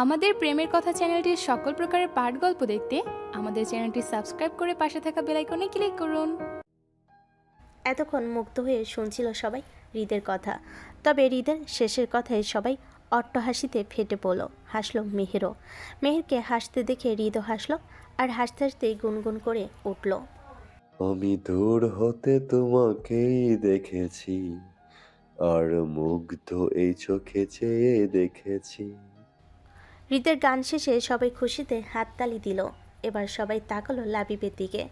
আমাদের প্রেমের কথা চ্যানেলটির সকল প্রকারের পাঠ গল্প দেখতে আমাদের চ্যানেলটি সাবস্ক্রাইব করে পাশে থাকা বেল আইকনে ক্লিক করুন। এতক্ষণ মুগ্ধ হয়ে শুনছিল সবাই হৃদের কথা। তবে হৃদের শেষের কথায় সবাই অট্টহাসিতে ফেটে পড়ল। হাসল মেহেরও। মেহেরকে হাসতে দেখে হৃদও হাসল, আর হাসতে হাসতেই গুনগুন করে উঠল। আমি দূর হতে তোমাকেই দেখেছি, আর মুগ্ধ এই চোখে চেয়ে দেখেছি। হৃদের গান শেষে সবাই খুশিতে হাততালি দিল। এবার সবাই তাকালো লাবিবের দিকে।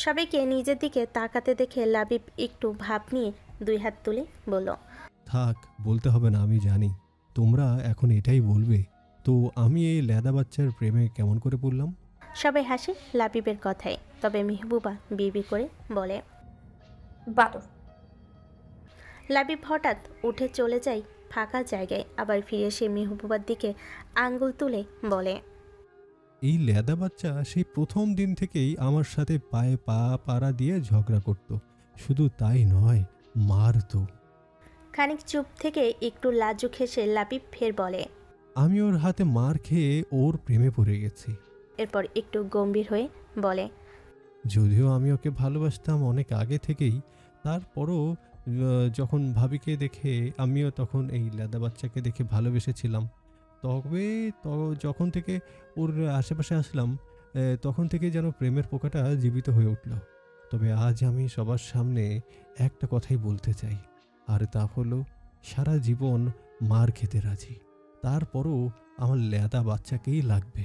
সবাইকে নিজের দিকে তাকাতে দেখে লাবিব একটু ভাব নিয়ে দুই হাত তুলে বলল, থাক, বলতে হবে না, আমি জানি তোমরা এখন এটাই বলবে। তো আমি এই ল্যাদা বাচ্চার প্রেমে কেমন করে পড়লাম? সবাই হাসে লাবিবের কথায়। তবে মেহবুবা বিবি করে বলে, বাদর। লাবিব হঠাৎ উঠে চলে যায় ফাঁকা জায়গায়, আবার ফিরে এসে মেহবুবার দিকে আঙ্গুল তুলে বলে, এই ল্যাদা বাচ্চা সেই প্রথম দিন থেকেই আমার সাথে পায়ে পা পাড়া দিয়ে ঝগড়া করত। শুধু তাই নয়, মারতো। খানিক চুপ থেকে একটু লাজুক হেসে লাবিব ফের বলে, আমি ওর হাতে মার খেয়ে ওর প্রেমে পড়ে গেছি। এরপর একটু গম্ভীর হয়ে বলে, যদিও আমি ওকে ভালোবাসতাম অনেক আগে থেকেই, তারপরও যখন ভাবিকে দেখে আমিও তখন এই ল্যাদা বাচ্চাকে দেখে ভালোবেসেছিলাম। তবে যখন থেকে ওর আশেপাশে আসলাম, তখন থেকে যেন প্রেমের পোকাটা জীবিত হয়ে উঠল। তবে আজ আমি সবার সামনে একটা কথাই বলতে চাই, আর তা হলো সারা জীবন মার খেতে রাজি, তারপরও আমার ল্যাদা বাচ্চাকেই লাগবে।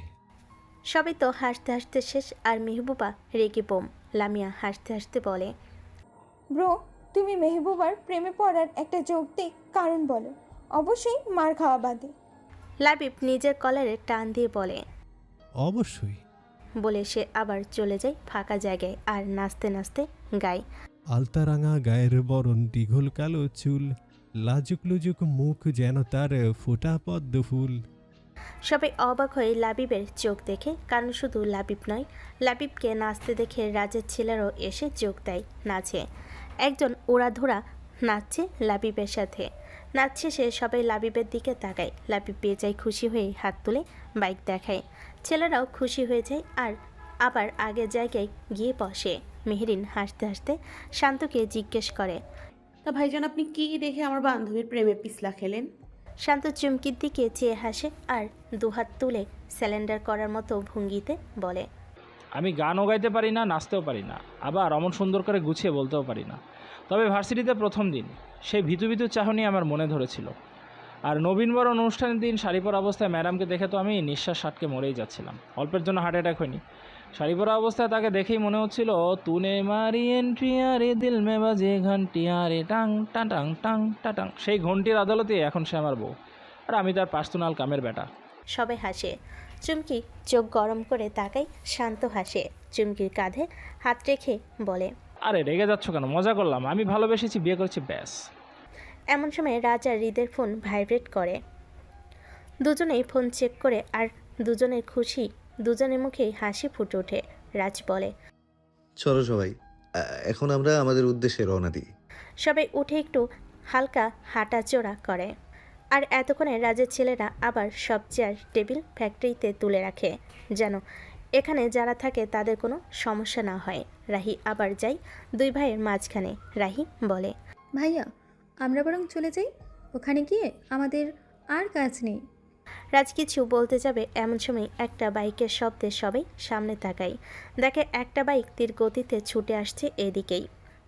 সবাই তো হাসতে হাসতে শেষ, আর মেহবুবা রেগে বোম। লামিয়া হাসতে হাসতে বলে, ব্রো, তুমি মেহবুবার প্রেমে পড়ার একটা যৌক্তিক কারণ বলো। অবশ্যই মার খাওয়া বাদে। লাবিব নিজের কলারে টান দিয়ে বলে, অবশ্যই। বলে সে আবার চলে যায় ফাঁকা জায়গায়, আর নাচতে নাচতে গায়, আলতারাঙা গায়ের বরণ, দীঘল কালো চুল, লাজুক লুজুক মুখ যেন তার ফোটা পদ্ম ফুল। সবাই অবাক হয়ে লাবিবের চোখ দেখে, কারণ শুধু লাবিব নয়, লাবিবকে নাচতে দেখে রাজের ছেলেরাও এসে যোগ দেয় নাচে। একজন ওড়াধুরা নাচছে লাবিবের সাথে। নাচছে সে, সবাই লাবিবের দিকে তাকায়। লাবিব বেজায় খুশি হয়ে হাত তুলে বাইক দেখায়। ছেলেরাও খুশি হয়ে যায়, আর আবার আগের জায়গায় গিয়ে বসে। মেহরিন হাসতে হাসতে শান্তকে জিজ্ঞেস করে, তা ভাইজান, আপনি কি দেখে আমার বান্ধবীর প্রেমে পিছলা খেলেন? শান্ত চুমকির দিকে চেয়ে হাসে, আর দুহাত তুলে স্যালেন্ডার করার মতো ভঙ্গিতে বলে, আমি গানও গাইতে পারি না, নাচতেও পারি না, আবার অমন সুন্দর করে গুছিয়ে বলতেও পারি না। তবে ভার্সিটিতে প্রথম দিন সেই ভীতু ভীতু চাহনি আমার মনে ধরেছিল। আর নবীনবরণ অনুষ্ঠানের দিন শাড়ি পরা অবস্থায় ম্যাডামকে দেখে তো আমি নিঃশ্বাস আটকে মরেই যাচ্ছিলাম। অল্পের জন্য হার্ট অ্যাটাক হয়নি। শাড়ি পরা অবস্থায় তাকে দেখেই মনে হচ্ছিল, তুনে মারি এন্ট্রি আরে দিল মে বাজে ঘন্টি আরে টাং টাটাং টাং টাটাং। সেই ঘন্টির আদালতে এখন সে আমার বউ, আর আমি তার পার্সোনাল কামের বেটা। সবাই হাসে। চুমকি চোখ গরম করে তাকাই, শান্ত হাসে। চুমকির কাঁধে হাত রেখে বলে, আরে রেগে যাচ্ছ কেন? মজা করলাম, আমি ভালোবেসেছি, বিয়ে করেছি, ব্যাস। এমন সময় রাজ আর হৃদের ফোন ভাইব্রেট করে। দুজনেই ফোন চেক করে, আর দুজনের খুশি, দুজনের মুখেই হাসি ফুটে ওঠে। রাজ বলে, চলো সবাই, এখন আমরা আমাদের উদ্দেশ্যে রওনা দিই। সবাই উঠে একটু হালকা হাঁটাচোড়া করে। আর এতক্ষণে রাজের ছেলেরা আবার সব চেয়ার টেবিল ফ্যাক্টরিতে তুলে রাখে, যেন এখানে যারা থাকে তাদের কোনো সমস্যা না হয়। রাহি আবার যায় দুই ভাইয়ের মাঝখানে। রাহি বলে, ভাইয়া, আমরা বরং চলে যাই। ওখানে গিয়ে আমাদের আর কাজ নেই। রাজ কিছু বলতে যাবে, এমন সময় একটা বাইকের শব্দে সবাই সামনে তাকায়। দেখে একটা বাইক তীর গতিতে ছুটে আসছে এদিকেই।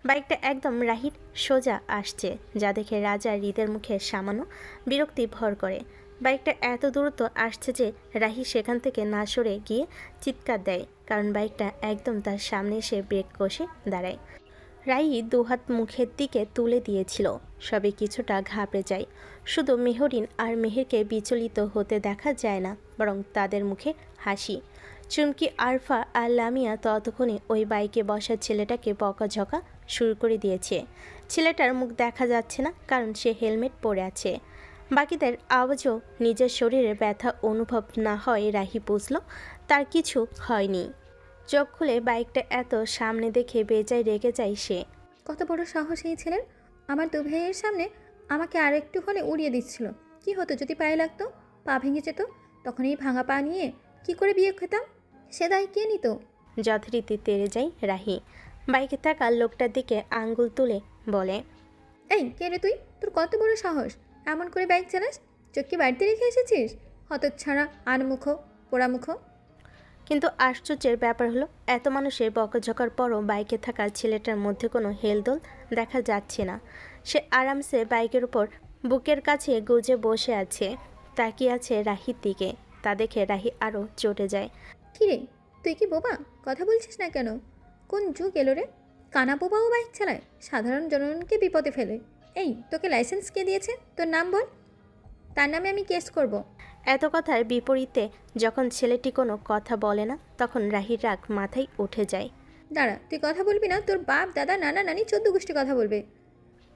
বাইকটা একদম রাহির সোজা আসছে, যা দেখে রাজা হৃদের মুখে সামান্য বিরক্তি ভর করে। বাইকটা এত দ্রুত আসছে যে রাহি সেখান থেকে না সরে গিয়ে চিৎকার দেয়, কারণ বাইকটা একদম তার সামনে এসে ব্রেক কষে দাঁড়ায়। রাহি দুহাত মুখের দিকে তুলে দিয়েছিল। সবে কিছুটা ঘাবড়ে যায়। শুধু মেহরিন আর মেহেরকে বিচলিত হতে দেখা যায় না, বরং তাদের মুখে হাসি। চুমকি, আরফা আর লামিয়া ততক্ষণে ওই বাইকে বসা ছেলেটাকে বকাঝকা শুরু করে দিয়েছে। ছেলেটার মুখ দেখা যাচ্ছে না, কারণ সে হেলমেট পরে আছে। বাকিদের আওয়াজও নিজের শরীরে ব্যথা অনুভব না হয় রাহি বুঝল তার কিছু হয়নি। চোখ খুলে বাইকটা এত সামনে দেখে বেজায় রেগে যায় সে। কত বড় সাহস এই ছেলের! আমার দু ভাইয়ের সামনে আমাকে আরেকটু হলে উড়িয়ে দিচ্ছিল। কি হতো যদি পায়ে লাগতো? পা ভেঙে যেত, তখন এই ভাঙা পা নিয়ে কি করে বিয়ে খেতাম? সে দায় কে নিত? যথারীতি তেড়ে যায় রাহি। বাইকে থাকা লোকটার দিকে আঙ্গুল তুলে বলে, এই কে রে তুই? তোর কত বড় সাহস এমন করে বাইক চালাস? চোখকে বাড়িতে রেখে এসেছিস? হতচ্ছাড়া, আনমুখো, পোড়ামুখো। কিন্তু আশ্চর্যের ব্যাপার হলো এত মানুষের বকঝকার পরও বাইকে থাকা ছেলেটার মধ্যে কোনো হেলদোল দেখা যাচ্ছে না। সে আরামসে বাইকের উপর বুকের কাছে গুজে বসে আছে, তাকিয়ে আছে রাহির দিকে। তা দেখে রাহি আরও চটে যায়। কি রে, তুই কি বোবা? কথা বলছিস না কেন? কোন যুগ এলো রে? কানা বোবাও বাইক চালায়, সাধারণ জনগণকে বিপদে ফেলে। এই, তোকে লাইসেন্স কে দিয়েছে? তোর নাম বল, তার নামে আমি কেস করব। এত কথার বিপরীতে যখন ছেলেটি কোনো কথা বলে না, তখন রাহির রাগ মাথায় উঠে যায়। দাঁড়া, তুই কথা বলবি না? তোর বাপ, দাদা, নানা, নানি 14 গোষ্ঠী কথা বলবে।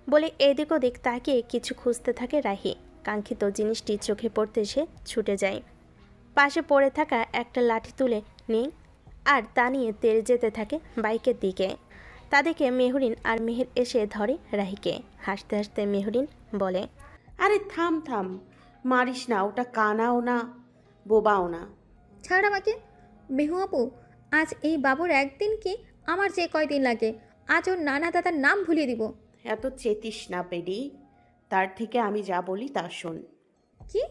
বলে এদিক ওদিক তাকিয়ে কিছু খুঁজতে থাকে রাহি। কাঙ্ক্ষিত জিনিসটি চোখে পড়তে সে ছুটে যায়। পাশে পড়ে থাকা একটা লাঠি তুলে নিয়ে আর তা নিয়ে তেড়ে যেতে থাকে বাইকের দিকে। তা দেখে মেহরিন আর মেহের এসে ধরে রাহিকে। হাসতে হাসতে মেহরিন বলে, আরে থাম থাম, মারিস না, ওটা কানাও না বোবাও না। ছাড় আমাকে। মেহু আপু, আজ এই বাবুর একদিন কি আমার যে কয়দিন লাগে, আজ ওর নানা দাদার নাম ভুলিয়ে দিব। এত চেতিস না পেডি, তার থেকে আমি যা বলি তা শোন। কি?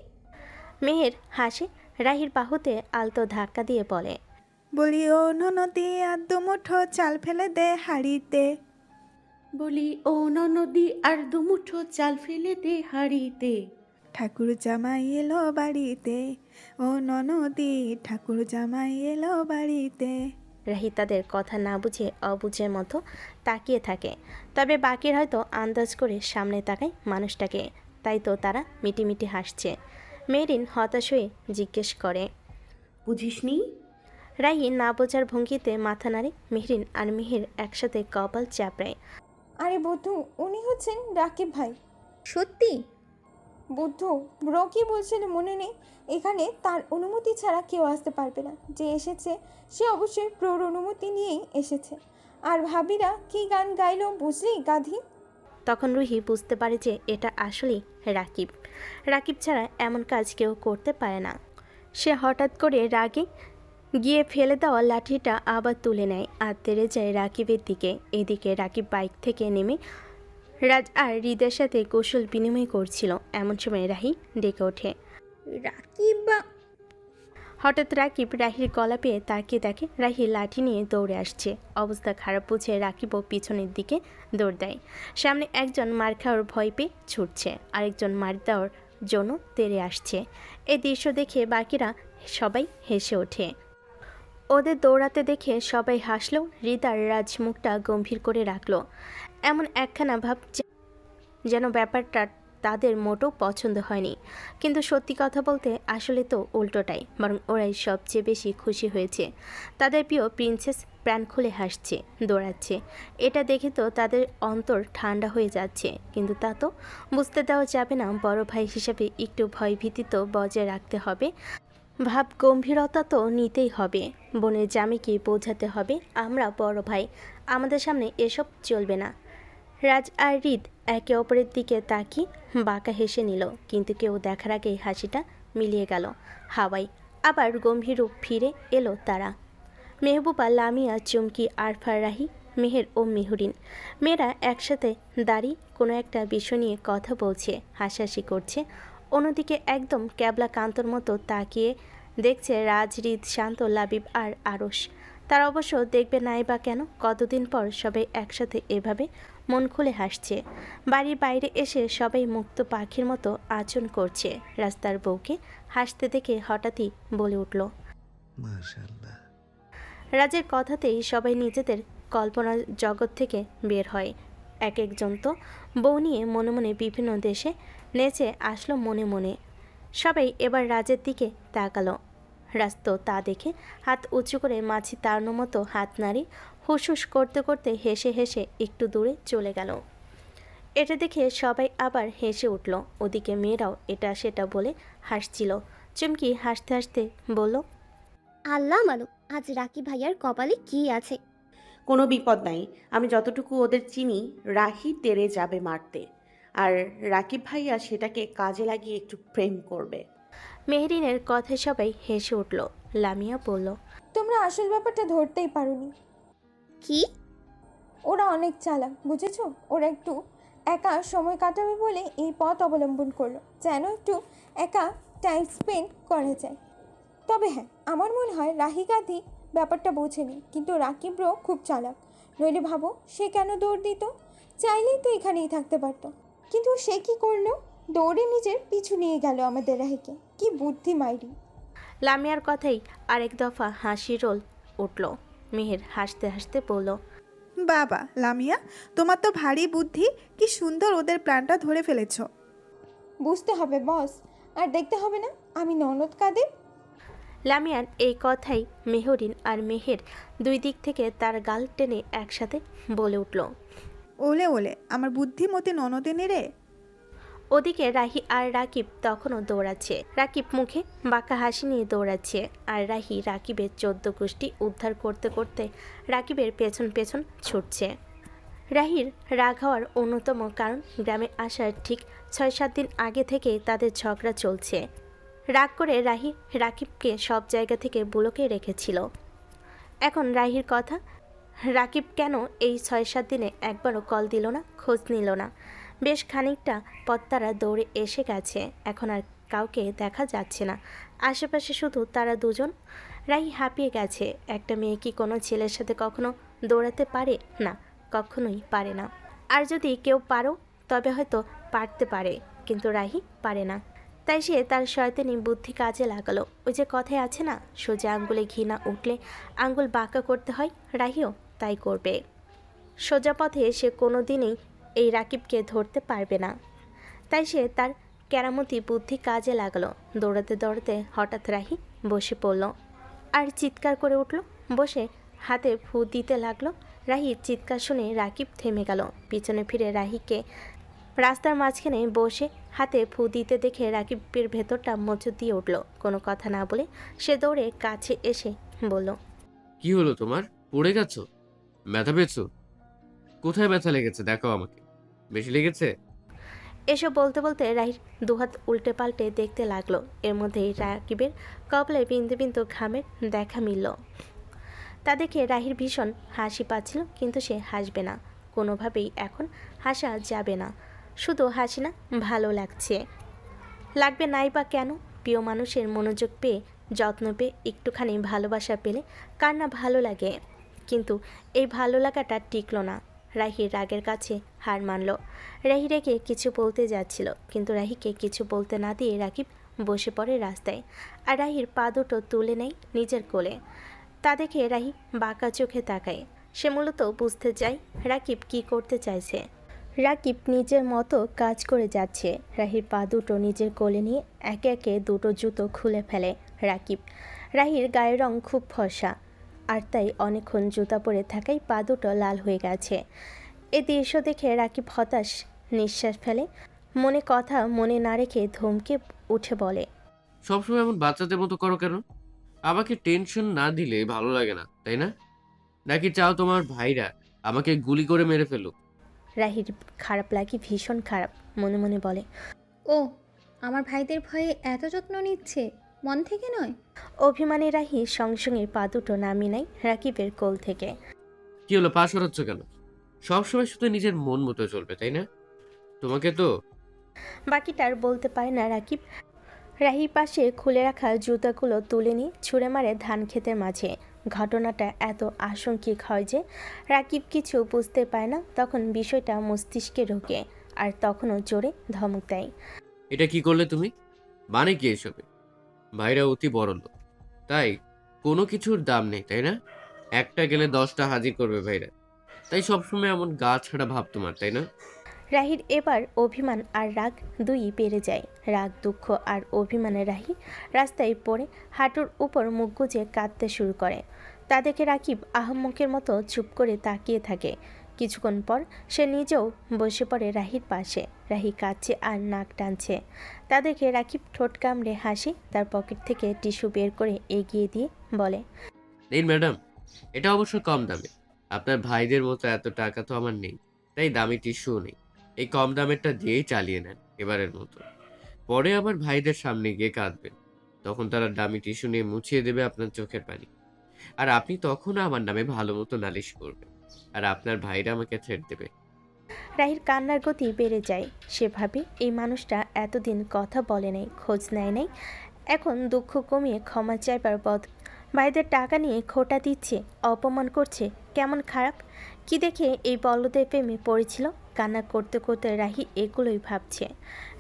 মেহের হাসে রাহির বাহুতে আলতো ধাক্কা দিয়ে বলে, বলি ও ননদি আর দুমুঠো চাল ফেলে দে হাড়িতে। বলি ও নদী আর দুমুঠো চাল ফেলে দে হাড়িতে। ঠাকুর জামাই এলো বাড়িতে, ও ননদি ঠাকুর জামাই এলো বাড়িতে। রাহি তাদের কথা না বুঝে অবুঝের মতো তাকিয়ে থাকে। তবে বাকির হয়তো আন্দাজ করে সামনে তাকায় মানুষটাকে, তাই তো তারা মিটিমিটি হাসছে। মেরিন হতাশ হয়ে জিজ্ঞেস করে, বুঝিসনি? রাহি না বোঝার ভঙ্গিতে মাথা নাড়ে। মেহরিন আর মেহের একসাথে কপাল চাপড়ায়। আরে বন্ধু, উনি হচ্ছেন রাকিব ভাই। সত্যি? বুদ্ধু, ব্রো কি বলছিল মনে নেই? এখানে তার অনুমতি ছাড়া কেউ আসতে পারবে না। যে এসেছে সে অবশ্যই ব্রোর অনুমতি নিয়েই এসেছে। আর ভাবিরা কি গান গাইলো বুঝলি গাধি? তখন রুহি বুঝতে পারে যে এটা আসলেই রাকিব। রাকিব ছাড়া এমন কাজ কেউ করতে পারে না। সে হঠাৎ করে রাগে গিয়ে ফেলে দেওয়া লাঠিটা আবার তুলে নেয় আর তেড়ে যায় রাকিবের দিকে। এদিকে রাকিব বাইক থেকে নেমে রাজ আর হৃদের সাথে কৌশল বিনিময় করছিল। এমন সময় রাহি ডেকে ওঠে। রাকিব বা? হঠাৎ রাকিব রাহির গলা পেয়ে তাকিয়ে দেখে রাহি লাঠি নিয়ে দৌড়ে আসছে। অবস্থা খারাপ বুঝে রাকিবও পিছনের দিকে দৌড় দেয়। সামনে একজন মার খাওয়ার ভয় পেয়ে ছুটছে, আরেকজন মার দেওয়ার জন্য তেড়ে আসছে। এই দৃশ্য দেখে বাকিরা সবাই হেসে ওঠে। ওদের দৌড়াতে দেখে সবাই হাসলো। হৃদার রাজ মুখটা গম্ভীর করে রাখলো, এমন একখানা ভাব যেন ব্যাপারটা তাদের মোটেও পছন্দ হয়নি। কিন্তু সত্যি কথা বলতে আসলে তো উল্টোটাই, বরং ওরাই সবচেয়ে বেশি খুশি হয়েছে। তাদের প্রিয় প্রিন্সেস প্রাণ খুলে হাসছে, দৌড়াচ্ছে। এটা দেখে তো তাদের অন্তর ঠান্ডা হয়ে যাচ্ছে। কিন্তু তা তো বুঝতে দেওয়া যাবে না। বড় ভাই হিসাবে একটু ভয়ভীতি তো বজায় রাখতে হবে, ভাব গম্ভীরতা তো নিতেই হবে। বোনের জামাইকে বোঝাতে হবে আমরা বড় ভাই, আমাদের সামনে এসব চলবে না। রাজ আর হৃদ একে অপরের দিকে তাকিয়ে বাঁকা হেসে নিল, কিন্তু কেউ দেখার আগেই হাসিটা মিলিয়ে গেল হাওয়ায়। আবার গম্ভীর রূপ ফিরে এলো তারা। মেহবুবা, লামিয়া, চুমকি, আরফা, রাহি, মেহের ও মেহরিন মেয়েরা একসাথে দাঁড়িয়ে কোনো একটা বিষয় নিয়ে কথা বলছে, হাসাহাসি করছে। অন্যদিকে একদম ক্যাবলা কান্তর মতো তাকিয়ে দেখছে রাজ, হৃদ, শান্ত, লাবিব আর আরশ। তারা অবশ্য দেখবে নাই বা কেন, কতদিন পর সবাই একসাথে এভাবে মন খুলে হাসছে। বাড়ির বাইরে এসে সবাই মুক্ত পাখির মতো আচরণ করছে। রাস্তার বউকে হাসতে দেখে হঠাৎই বলে উঠল, মাশাআল্লাহ। রাজের কথাতেই সবাই নিজেদের কল্পনা জগৎ থেকে বের হয়। এক একজন তো বউ নিয়ে মনে মনে বিভিন্ন দেশে নেচে আসলো মনে মনে। সবাই এবার রাজের দিকে তাকালো। রাজ তো তা দেখে হাত উঁচু করে মাছি তাড়ানোর মতো হাত নাড়ি হুসহুস করতে করতে হেসে হেসে একটু দূরে চলে গেল। এটা দেখে সবাই আবার হেসে উঠল। ওদিকে মেয়েরাও এটা সেটা বলে হাসছিল। চুমকি হাসতে হাসতে বলল, আল্লাহ মালুম আজ রাকিব ভাইয়ার কপালে কি আছে। কোনো বিপদ নাই, আমি যতটুকু ওদের চিনি রাহি তেরে যাবে মারতে, আর রাকিব ভাইয়া সেটাকে কাজে লাগিয়ে একটু প্রেম করবে। মেহরিনের কথায় সবাই হেসে উঠল। লামিয়া বলল, তোমরা আসল ব্যাপারটা ধরতেই পারোনি। কি? ওরা অনেক চালাক, বুঝেছো? ওরা একটু একা সময় কাটাবে বলে এই পথ অবলম্বন করলো, যেন একটু একা টাইম স্পেন্ড করা যায়। তবে হ্যাঁ, আমার মনে হয় রাহি গান্ধী ব্যাপারটা বোঝেনি, কিন্তু রাকিব ব্রো খুব চালাক। নইলে ভাবো সে কেন দৌড় দিত? চাইলেই তো এখানেই থাকতে পারতো, কিন্তু সে কি করলো? দৌড়ে নিজের পিছু নিয়ে গেল আমাদের রাহিকে। কি বুদ্ধি মাইরি! লামিয়ার কথাই আরেক দফা হাসি রোল উঠল। মেহের হাসতে হাসতে বলল, বাবা লামিয়া, তোমার তো ভারী বুদ্ধি, কি সুন্দর ওদের প্ল্যানটা ধরে ফেলেছো। বুঝতে হবে বস, আর দেখতে হবে না আমি ননদ কাদের। লামিয়ার এই কথাই মেহরিন আর মেহের দুই দিক থেকে তার গাল টেনে একসাথে বলে উঠল। ওলে ওলে, আমার বুদ্ধিমতী ননদিনী রে। ওদিকে রাহি আর রাকিব তখনও দৌড়াচ্ছে। রাকিব মুখে বাঁকা হাসি নিয়ে দৌড়াচ্ছে, আর রাহি রাকিবের 14 গোষ্ঠী উদ্ধার করতে করতে রাকিবের পেছন পেছন ছুটছে। রাহির রাগ হওয়ার অন্যতম কারণ, গ্রামে আসার ঠিক 6-7 দিন আগে থেকে তাদের ঝগড়া চলছে। রাগ করে রাহি রাকিবকে সব জায়গা থেকে বুলকে রেখেছিল। এখন রাহির কথা, রাকিব কেন এই 6-7 দিনে একবারও কল দিল না, খোঁজ নিল না। বেশ খানিকটা পথ তারা দৌড়ে এসে গেছে, এখন আর কাউকে দেখা যাচ্ছে না। আশেপাশে শুধু তারা দুজন। রাহি হাঁপিয়ে গেছে। একটা মেয়ে কি কোনো ছেলের সাথে কখনো দৌড়াতে পারে? না, কখনোই পারে না। আর যদি কেউ পারো তবে হয়তো পারতে পারে, কিন্তু রাহি পারে না। তাই সে তার শয়তানি বুদ্ধি কাজে লাগালো। ওই যে কথায় আছে না, সোজা আঙ্গুলে ঘি না উঠলে আঙ্গুল বাঁকা করতে হয়, রাহিও তাই করবে। সোজা পথে সে কোনো দিনই এই রাকিবকে ধরতে পারবে না। তাই সে তার কেরামতি বুদ্ধি কাজে লাগালো। দৌড়াতে দৌড়াতে হঠাৎ রাহি বসে পড়ল আর চিৎকার করে উঠল। বসে হাতে ফু দিতে লাগলো। রাহির চিৎকার শুনে রাকিব থেমে গেল। পিছনে ফিরে রাহিকে রাস্তার মাঝখানে বসে হাতে ফু দিতে দেখে রাকিবের ভেতরটা মোচড় দিয়ে উঠল। কোনো কথা না বলে সে দৌড়ে কাছে এসে বলল, কি হলো তোমার? পড়ে গেছো? ব্যথা পেয়েছো? কোথায় ব্যথা লেগেছে দেখাও আমাকে। বেশি লেগেছে? এসব বলতে বলতে রাহির দুহাত উল্টে পাল্টে দেখতে লাগলো। এর মধ্যেই রাকিবের কপালে বিন্দু বিন্দু ঘামের দেখা মিলল। তা দেখে রাহির ভীষণ হাসি পাচ্ছিল, কিন্তু সে হাসবে না। কোনোভাবেই এখন হাসা যাবে না। শুধু হাসি না, ভালো লাগছে। লাগবে নাই বা কেন? প্রিয় মানুষের মনোযোগ পেয়ে, যত্ন পেয়ে, একটুখানি ভালোবাসা পেলে কার না ভালো লাগে? কিন্তু এই ভালো লাগাটা টিকলো না। রাহির রাগের কাছে হার মানল। রাহি রেগে কিছু বলতে যাচ্ছিল, কিন্তু রাহিকে কিছু বলতে না দিয়ে রাকিব বসে পড়ে রাস্তায়, আর রাহির পা দুটো তুলে নেয় নিজের কোলে। তা দেখে রাহি বাঁকা চোখে তাকায়। সে মূলত বুঝতে চায় রাকিব কি করতে চাইছে। রাকিব নিজের মতো কাজ করে যাচ্ছে। রাহির পা দুটো নিজের কোলে নিয়ে একে একে দুটো জুতো খুলে ফেলে রাকিব। রাহির গায়ের রং খুব ফর্সা, আর তাই অনেকক্ষণ জুতা পরে থাকায় পা দুটো লাল হয়ে গেছে। এ দৃশ্য দেখে রাকিব হতাশ নিঃশ্বাস ফেলে। মনে কথা মনে না রেখে ধমকে উঠে বলে, সবসময় এমন বাচ্চাদের মতো করো কেন? আমাকে টেনশন না দিলে ভালো লাগে না, তাই না? নাকি চাও তোমার ভাইরা আমাকে গুলি করে মেরে ফেলুক? রাহির খারাপ লাগে, ভীষণ খারাপ। মনে মনে বলে, ও আমার ভাইদের ভয়ে এত যত্ন নিচ্ছে, মন থেকে নয়। অভিমানী রাহি সঙ্গে সঙ্গে পা দুটো নামিয়ে নেয় রাকিবের কোল থেকে। কি হলো, পা সরাচ্ছ কেন? সবসময় শুধু নিজের মন মতো চলবে, তাই না? তোমাকে তো বাকিটার বলতে পারে না রাকিব। রাহির পাশে খুলে রাখা জুতাগুলো তুলে নিয়ে ছুঁড়ে মারে ধান ক্ষেতের মাঝে। ঘটনাটা এত আশঙ্কিক হয় যে রাকিব কিছু বুঝতে পারে না। তখন বিষয়টা মস্তিষ্কে ঢোকে, আর তখনও জোরে ধমক দেয়। এটা কি করলে তুমি? মানে কি এসবে? ভাইরা অতি বড় লোক, তাই কোনো কিছুর দাম নেই, তাই না? একটা গেলে 10টা হাজির করবে ভাইরা, তাই সবসময় এমন গা ছাড়া ভাব তোমার, তাই না? রাহির এবার অভিমান আর রাগ দুই বেড়ে যায়। রাগ, দুঃখ আর অভিমানে রাহি রাস্তায় পড়ে হাঁটুর উপর মুখ গুজে কাঁদতে শুরু করে। তা দেখে রাকিব আহাম্মকের মতো চুপ করে তাকিয়ে থাকে। কিছুক্ষণ পর সে নিজেও বসে পড়ে রাহির পাশে। রাহি কাঁদছে আর নাক টানছে। তা দেখে রাকিব ঠোঁট কামড়ে হাসি তার পকেট থেকে টিস্যু বের করে এগিয়ে দিয়ে বলে, নিন ম্যাডাম, এটা অবশ্য কম দামে। আপনার ভাইদের মতো এত টাকা তো আমার নেই, তাই দামি টিস্যুও নেই। এই কম দামেরটা দিয়েই চালিয়ে নেন এবারের মতো। পরে আবার ভাইদের সামনে গিয়ে কাঁদবেন। তখন তারা দামি টিস্যু নিয়ে মুছিয়ে দেবে আপনার চোখের পানি। আর আপনি তখন আমার নামে ভালো মতো নালিশ করবেন। আর আপনার ভাইরা আমাকে থ্রেট দেবে। রাহির কান্নার গতি বেড়ে যায়। সে ভাবে এই মানুষটা এতদিন কথা বলে নাই, খোঁজ নেয় নাই, এখন দুঃখ কমিয়ে ক্ষমা চাইবার বদ ভাইদের টাকা নিয়ে খোটা দিচ্ছে, অপমান করছে, কেমন খারাপ। কি দেখে এই বলদের প্রেমে পড়েছিল। কান্না করতে করতে রাহি এগুলোই ভাবছে।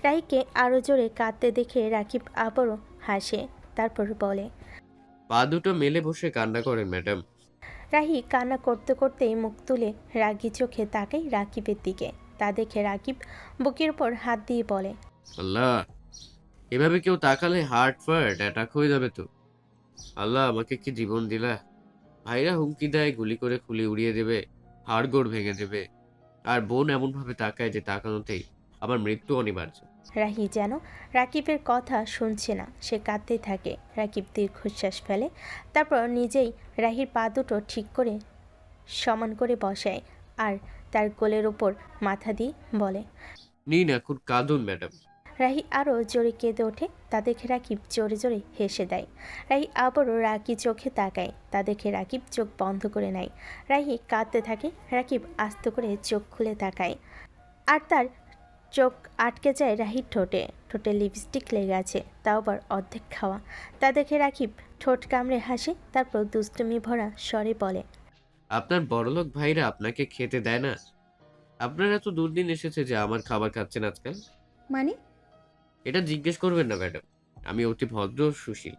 রাহিকে আরও জোরে কাঁদতে দেখে রাকিব আবারও হাসে, তারপর বলে, পা দুটো মেলে বসে কান্না করেন ম্যাডাম। রাহি কান্না করতে করতেই মুখ তুলে রাগি চোখে তাকাই রাকিবের দিকে। তা দেখে রাকিব বুকের উপর হাত দিয়ে বলে, আল্লাহ, এভাবে কেউ তাকালে হার্ট ফার্ট অ্যাটাক হয়ে যাবে তো। আল্লাহ, আমাকে কি জীবন দিলা। ভাইরা হুমকি দেয় গুলি করে খুলি উড়িয়ে দেবে, হাড়গোড় ভেঙে দেবে। আর বোন এমন ভাবে তাকায় যে তাকানোতেই আমার মৃত্যু অনিবার্য। রাহি যেন রাকিবের কথা শুনছে না, সে কাঁদতেই থাকে। রাকিব দীর্ঘশ্বাস ফেলে, তারপর নিজেই রাহির পা দুটো ঠিক করে সমান করে বসায় আর তার কোলের ওপর মাথা দিয়ে বলে, নিন এখন কাঁদুন ম্যাডাম। রাহি আরও জোরে কেঁদে ওঠে। তা দেখে রাকিব জোরে জোরে হেসে দেয়। রাহি আবারও রাগি চোখে তাকায়। তা দেখে রাকিব চোখ বন্ধ করে নেয়। রাহি কাঁদতে থাকে। রাকিব আস্তে করে চোখ খুলে তাকায়, আর তার চোখ আটকে যায় রাহির ঠোঁটে। ঠোঁটে লিপস্টিক লেগে আছে, তাও আবার অর্ধেক খাওয়া। তা দেখে রাকিব ঠোঁট কামড়ে হাসে, তারপর দুষ্টুমি ভরা স্বরে বলে, আপনার বড়লোক ভাইরা আপনাকে খেতে দেয় না? আপনার এত দুর্দিন এসেছে যে আমার খাবার খাচ্ছেন আজকাল? মানে? এটা জিজ্ঞেস করবেন না ম্যাডাম। আমি অতি ভদ্র ও সুশীল,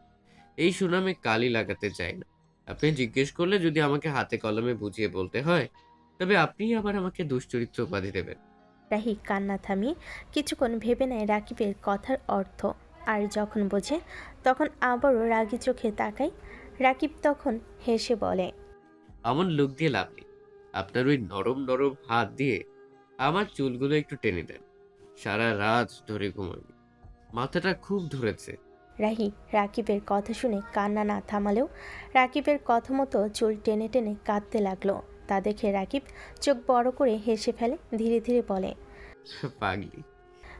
এই সুনামে কালি লাগাতে চাই না। আপনি জিজ্ঞেস করলে যদি আমাকে হাতে কলমে বুঝিয়ে বলতে হয়, তবে আপনিই আবার আমাকে দুশ্চরিত্র উপাধি দেবেন। রাহি কান্না থামিয়ে কিছুক্ষণ ভেবে নেয় রাকিবের কথার অর্থ, আর যখন বোঝে তখন আবারও রাগি চোখে তাকায়। রাকিব তখন হেসে বলে, আমার লোক দিয়ে লাভ নেই। আপনার ওই নরম নরম হাত দিয়ে আমার চুলগুলো একটু টেনে দেন, সারা রাত ধরে ঘুমাবি। মাথাটা খুব ধরেছে। রাহি রাকিবের কথা শুনে কান্না না থামালেও রাকিবের কথা মতো চুল টেনে টেনে কাঁদতে লাগলো। তা দেখে রাকিব চোখ বড় করে হেসে ফেলে, ধীরে ধীরে বলে, পাগলি।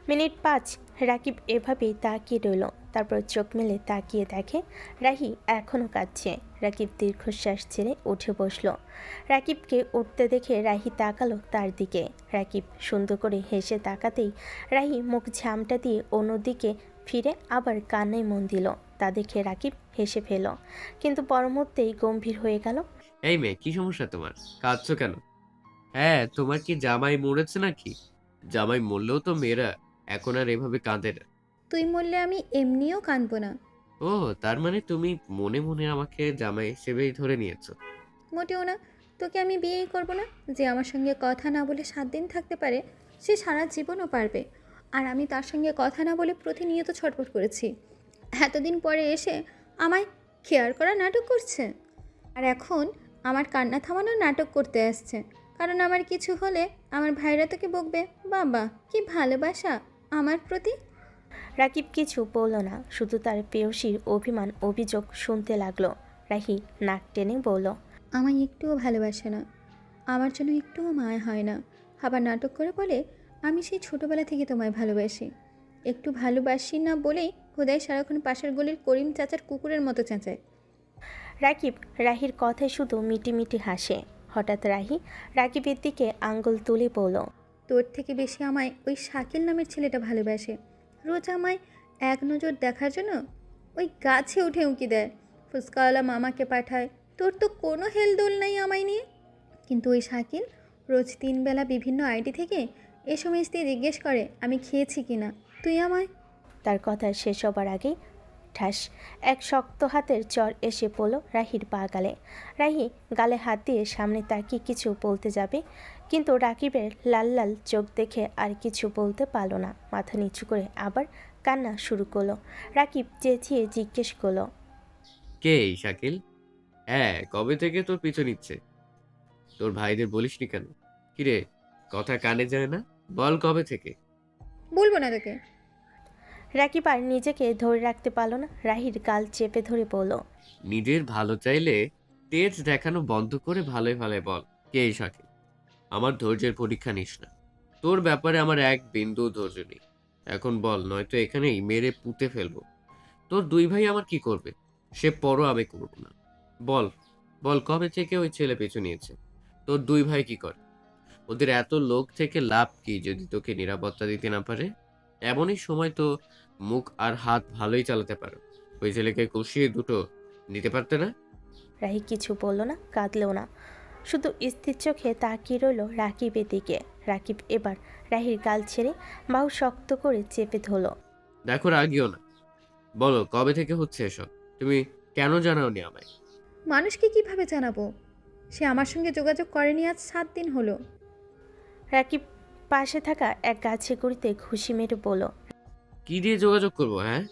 মিনিট 5 রাকিব এভাবেই তাকিয়ে রইল। তারপর চোখ মেলে তাকিয়ে দেখে রাহি এখনও কাঁদছে। রাকিব দীর্ঘশ্বাস ছেড়ে উঠে বসলো। রাকিবকে উঠতে দেখে রাহি তাকালো তার দিকে। রাকিব সুন্দর করে হেসে তাকাতেই রাহি মুখ ঝামটা দিয়ে অন্যদিকে ফিরে আবার কান্নায় মন দিল। তা দেখে রাকিব হেসে ফেল, কিন্তু পর মুহূর্তেই গম্ভীর হয়ে গেল। এই মেয়ে, কি সমস্যা তোমার? কাঁদছো কেন? হ্যাঁ, তোমার কি জামাই মরেছে নাকি? জামাই মরলেও তো মেয়েরা এখন আর এভাবে কাঁদে না। তুই মরলে আমি এমনিও কাঁদবো না। ও, তার মানে তুমি মনে মনে আমাকে জামাই হিসেবেই ধরে নিয়েছো? মোটেও না। তোকে আমি বিয়েই করব না। যে আমার সঙ্গে কথা না বলে 7 দিন থাকতে পারে, সে সারা জীবনও পারবে। আর আমি তার সঙ্গে কথা না বলে প্রতিনিয়ত ছটফট করেছি। এতদিন পরে এসে আমায় কেয়ার করা নাটক করছে, আর এখন আমার কান্না থামানোর নাটক করতে আসছে। কারণ আমার কিছু হলে আমার ভাইরা তোকে বকবে। বাবা, কি ভালোবাসা আমার প্রতি। রাকিব কিছু বলল না, শুধু তার প্রেয়সীর অভিমান অভিযোগ শুনতে লাগলো। রাহি নাক টেনে বলল, আমায় একটুও ভালোবাসে না, আমার জন্য একটুও মায়া হয় না। আবার নাটক করে বলে আমি সেই ছোটোবেলা থেকে তোমায় ভালোবাসি। একটু ভালোবাসি না বলেই খোদাই সারাক্ষণ পাশের গলির করিম চাচার কুকুরের মতো চেঁচায়। রাকিব রাহির কথায় শুধু মিটি মিটি হাসে। হঠাৎ রাহি রাকিবের দিকে আঙ্গুল তুলে বলল, তোর থেকে বেশি আমায় ওই শাকিল নামের ছেলেটা ভালোবাসে। রোজ আমায় এক নজর দেখার জন্য ওই গাছে উঠে উঁকি দেয়, ফুচকাওয়ালা মামাকে পাঠায়। তোর তো কোনো হেলদোল নাই আমায় নিয়ে। কিন্তু ওই শাকিল রোজ 3 বেলা বিভিন্ন আইডি থেকে এসএমএস দিয়ে জিজ্ঞেস করে আমি খেয়েছি কি না। তুই আমায়। তার কথা শেষ হবার আগেই ঠাস এক শক্ত হাতের চর এসে পড়ল রাহির পা গালে। রাহি গালে হাত দিয়ে সামনে তাকিয়ে কিছু বলতে যাবে, কিন্তু রাকিবের লাল লাল চোখ দেখে আর কিছু বলতে পারল না। মাথা নিচু করে আবার কান্না শুরু করলো। রাকিব চেঁচিয়ে জিজ্ঞেস করলো, কে এই শাকিল? হ্যাঁ, কবে থেকে তোর পিছু নিচ্ছে? তোর ভাইদের বলিসনি কেন? কিরে, কথা কানে যায় না? বল কবে থেকে। বলবো না তোকে। রাকিব আর নিজেকে ধরে রাখতে পারল না। রাহির গাল চেপে ধরে বলল, নিজের ভালো চাইলে তেজ দেখানো বন্ধ করে ভালোই ভালোই বল, কে এই শাকিল? আমার ধৈর্যের পরীক্ষা নিস না। তোর ব্যাপারে আমার এক বিন্দু ধৈর্য নেই। এখন বল, নয়তো এখানেই মেরে পুঁতে ফেলবো। তোর দুই ভাই আমার কি করবে? সে পরও আমি করব না। বল, বল কবে থেকে ওই ছেলে পিছু নিয়েছে? তোর দুই ভাই কি করে? ওদের এত লোক থেকে লাভ কি যদি তোকে নিরাপত্তা দিতে না পারে? এমনই সময় তো মুখ আর হাত ভালোই চালাতে পারো। ওই ছেলেকে কষিয়ে দুটো নিতে পারতে না? রাহি কিছু বলল না, কাঁদলেও না, শুধু স্থির চোখে তাকিয়ে রইল রাকিবের দিকে। রাকিব এবার রাহির গাল ছেড়ে বাহু শক্ত করে চেপে ধরল। দেখো, রাগিও না। বলো কবে থেকে হচ্ছে এসব? তুমি কেন জানাওনি আমায়? মানুষকে কিভাবে জানাবো? সে আমার সঙ্গে যোগাযোগ করেনি আজ 7 দিন হলো। রাকিব পাশে থাকা এক গাছে গুড়িতে ঘুষি মেরে বলল। কি দিয়ে যোগাযোগ করবো? হ্যাঁ,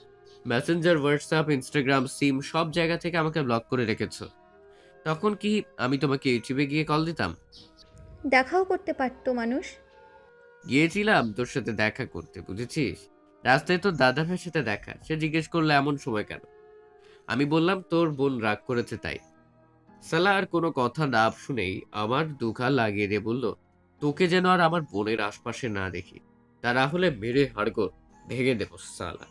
মেসেঞ্জার, হোয়াটসঅ্যাপ, ইনস্টাগ্রাম, সিম সব জায়গা থেকে আমাকে ব্লক করে রেখেছো। তখন কি আমি তোমাকে ইউটিউবে গিয়ে কল দিতাম? দেখাও করতে পারতো মানুষ। গিয়েছিলাম তোর সাথে দেখা করতে, বুঝেছিস? রাস্তায় তোর দাদা ভাইয়ের সাথে দেখা, সে জিজ্ঞেস করলো এমন সময় কেন। আমি বললাম তোর বোন রাগ করেছে তাই। সালা আর কোনো কথা না শুনেই আমার দুঘা লাগিয়ে দিয়ে বলল, তোকে যেন আর আমার বোনের আশপাশে না দেখি, তা না হলে মেরে হাড়গোড় ভেঙে দেবো সালা।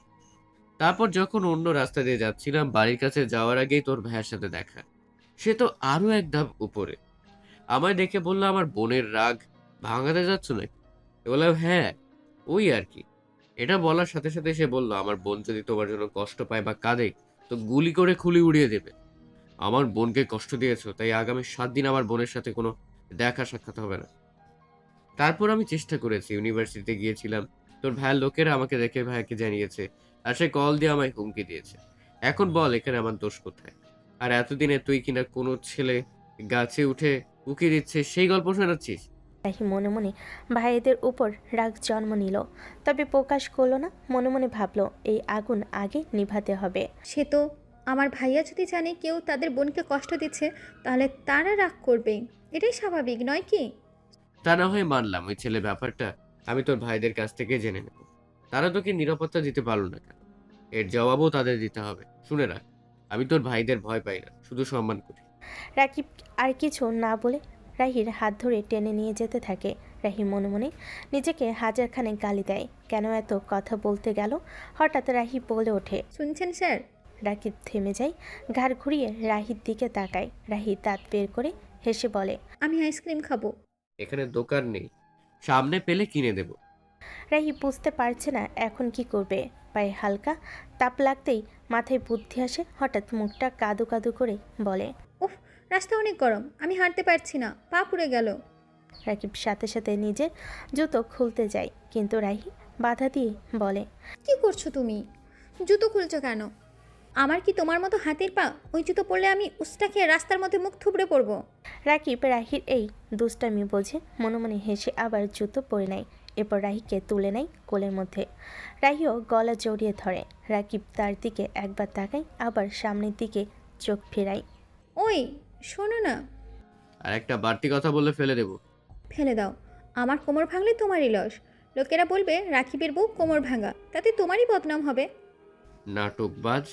তারপর যখন অন্য রাস্তা দিয়ে যাচ্ছিলাম, বাড়ির কাছে যাওয়ার আগেই তোর ভাইয়ের সাথে দেখা। সে তো আরো এক ধাপ উপরে। আমায় দেখে বললো আমার বোনের রাগ ভাঙাতে যাচ্ছ নাকি? বললাম হ্যাঁ, ওই আর কি। এটা বলার সাথে সাথে সে বলল, আমার বোন যদি তোমার জন্য কষ্ট পায় বা কাঁদে তো গুলি করে খুলি উড়িয়ে দেবে। আমার বোনকে কষ্ট দিয়েছো, তাই আগামী 7 দিন আমার বোনের সাথে কোনো দেখা সাক্ষাৎ হবে না। তারপর আমি চেষ্টা করেছি, ইউনিভার্সিটিতে গিয়েছিলাম, তোর ভাইয়ের লোকেরা আমাকে দেখে ভাইকে জানিয়েছে, আর সে কল দিয়ে আমায় হুমকি দিয়েছে। এখন বল এখানে আমার দোষ কোথায়? আর এতদিনে তুই কিনা কোনো ছেলে গাছে উঠে উকি দিচ্ছে সেই গল্প শোনাচ্ছিস? রাহি মনে মনে ভাইদের উপর রাগ জন্ম নিল, তবে প্রকাশ করলো না। মনে মনে ভাবলো এই আগুন আগে নিভাতে হবে। সে তো আমার ভাইয়া যদি জানে কেউ তাদের বোনকে কষ্ট দিচ্ছে তাহলে তারা রাগ করবে, এটাই স্বাভাবিক নয় কি? তা না হয় মানলাম, ওই ছেলে ব্যাপারটা আমি তোর ভাইদের কাছ থেকে জেনে নেব। তারা তোকে নিরাপত্তা দিতে পারলো না কেন, এর জবাবও তাদের দিতে হবে। শুনে রাখ, আমি তোর ভাইদের ভয় পাই না, শুধু সম্মান করি। রাকিব আর কিছু না বলে রাহির হাত ধরে টেনে নিয়ে যেতে থাকে। রাহি মনে মনে নিজেকে হাজারখানে গালি দেয়, কেন এত কথা বলতে গেল। হঠাৎ রাহি বলে ওঠে, শুনছেন স্যার? রাকিব থেমে যায়, ঘাড় ঘুরিয়ে রাহির দিকে তাকায়। রাহি দাঁত বের করে হেসে বলে, আমি আইসক্রিম খাবো। এখানে দোকান নেই, সামনে পেলে কিনে দেব। রাহি বুঝতে পারছে না এখন কি করবে। পায়ে হালকা তাপ লাগতেই মাথায় বুদ্ধি আসে। হঠাৎ মুখটা কাদু কাদু করে বলে, উফ, রাস্তা অনেক গরম, আমি হাঁটতে পারছি না, পা পুড়ে গেল। রাকিব সাথে সাথে নিজের জুতো খুলতে যায়, কিন্তু রাহি বাধা দিয়ে বলে, কি করছো তুমি? জুতো খুলছো কেন? আমার কি তোমার মতো হাতের পা? ওই জুতো পরলে আমি উস্তা খেয়ে রাস্তার মধ্যে মুখ থুবড়ে পড়বো। রাকিব রাহির এই দুষ্টামি বোঝে, মনে মনে হেসে আবার জুতো পরে নেয়। এরপর রাহিকে তুলে নেয় কোলের মধ্যে। রাহিও গলা জড়িয়ে ধরে। রাকিব তার দিকে একবার তাকায়, আবার সামনের দিকে চোখ ফেরায়। ওই শোনো না। আর একটা বাড়তি কথা বললে ফেলে দেব। ফেলে দাও, আমার কোমর ভাঙলে তোমারই লস। লোকেরা বলবে রাকিবের বউ কোমর ভাঙা, তাতে তোমারই বদনাম হবে। নাটকবাজ।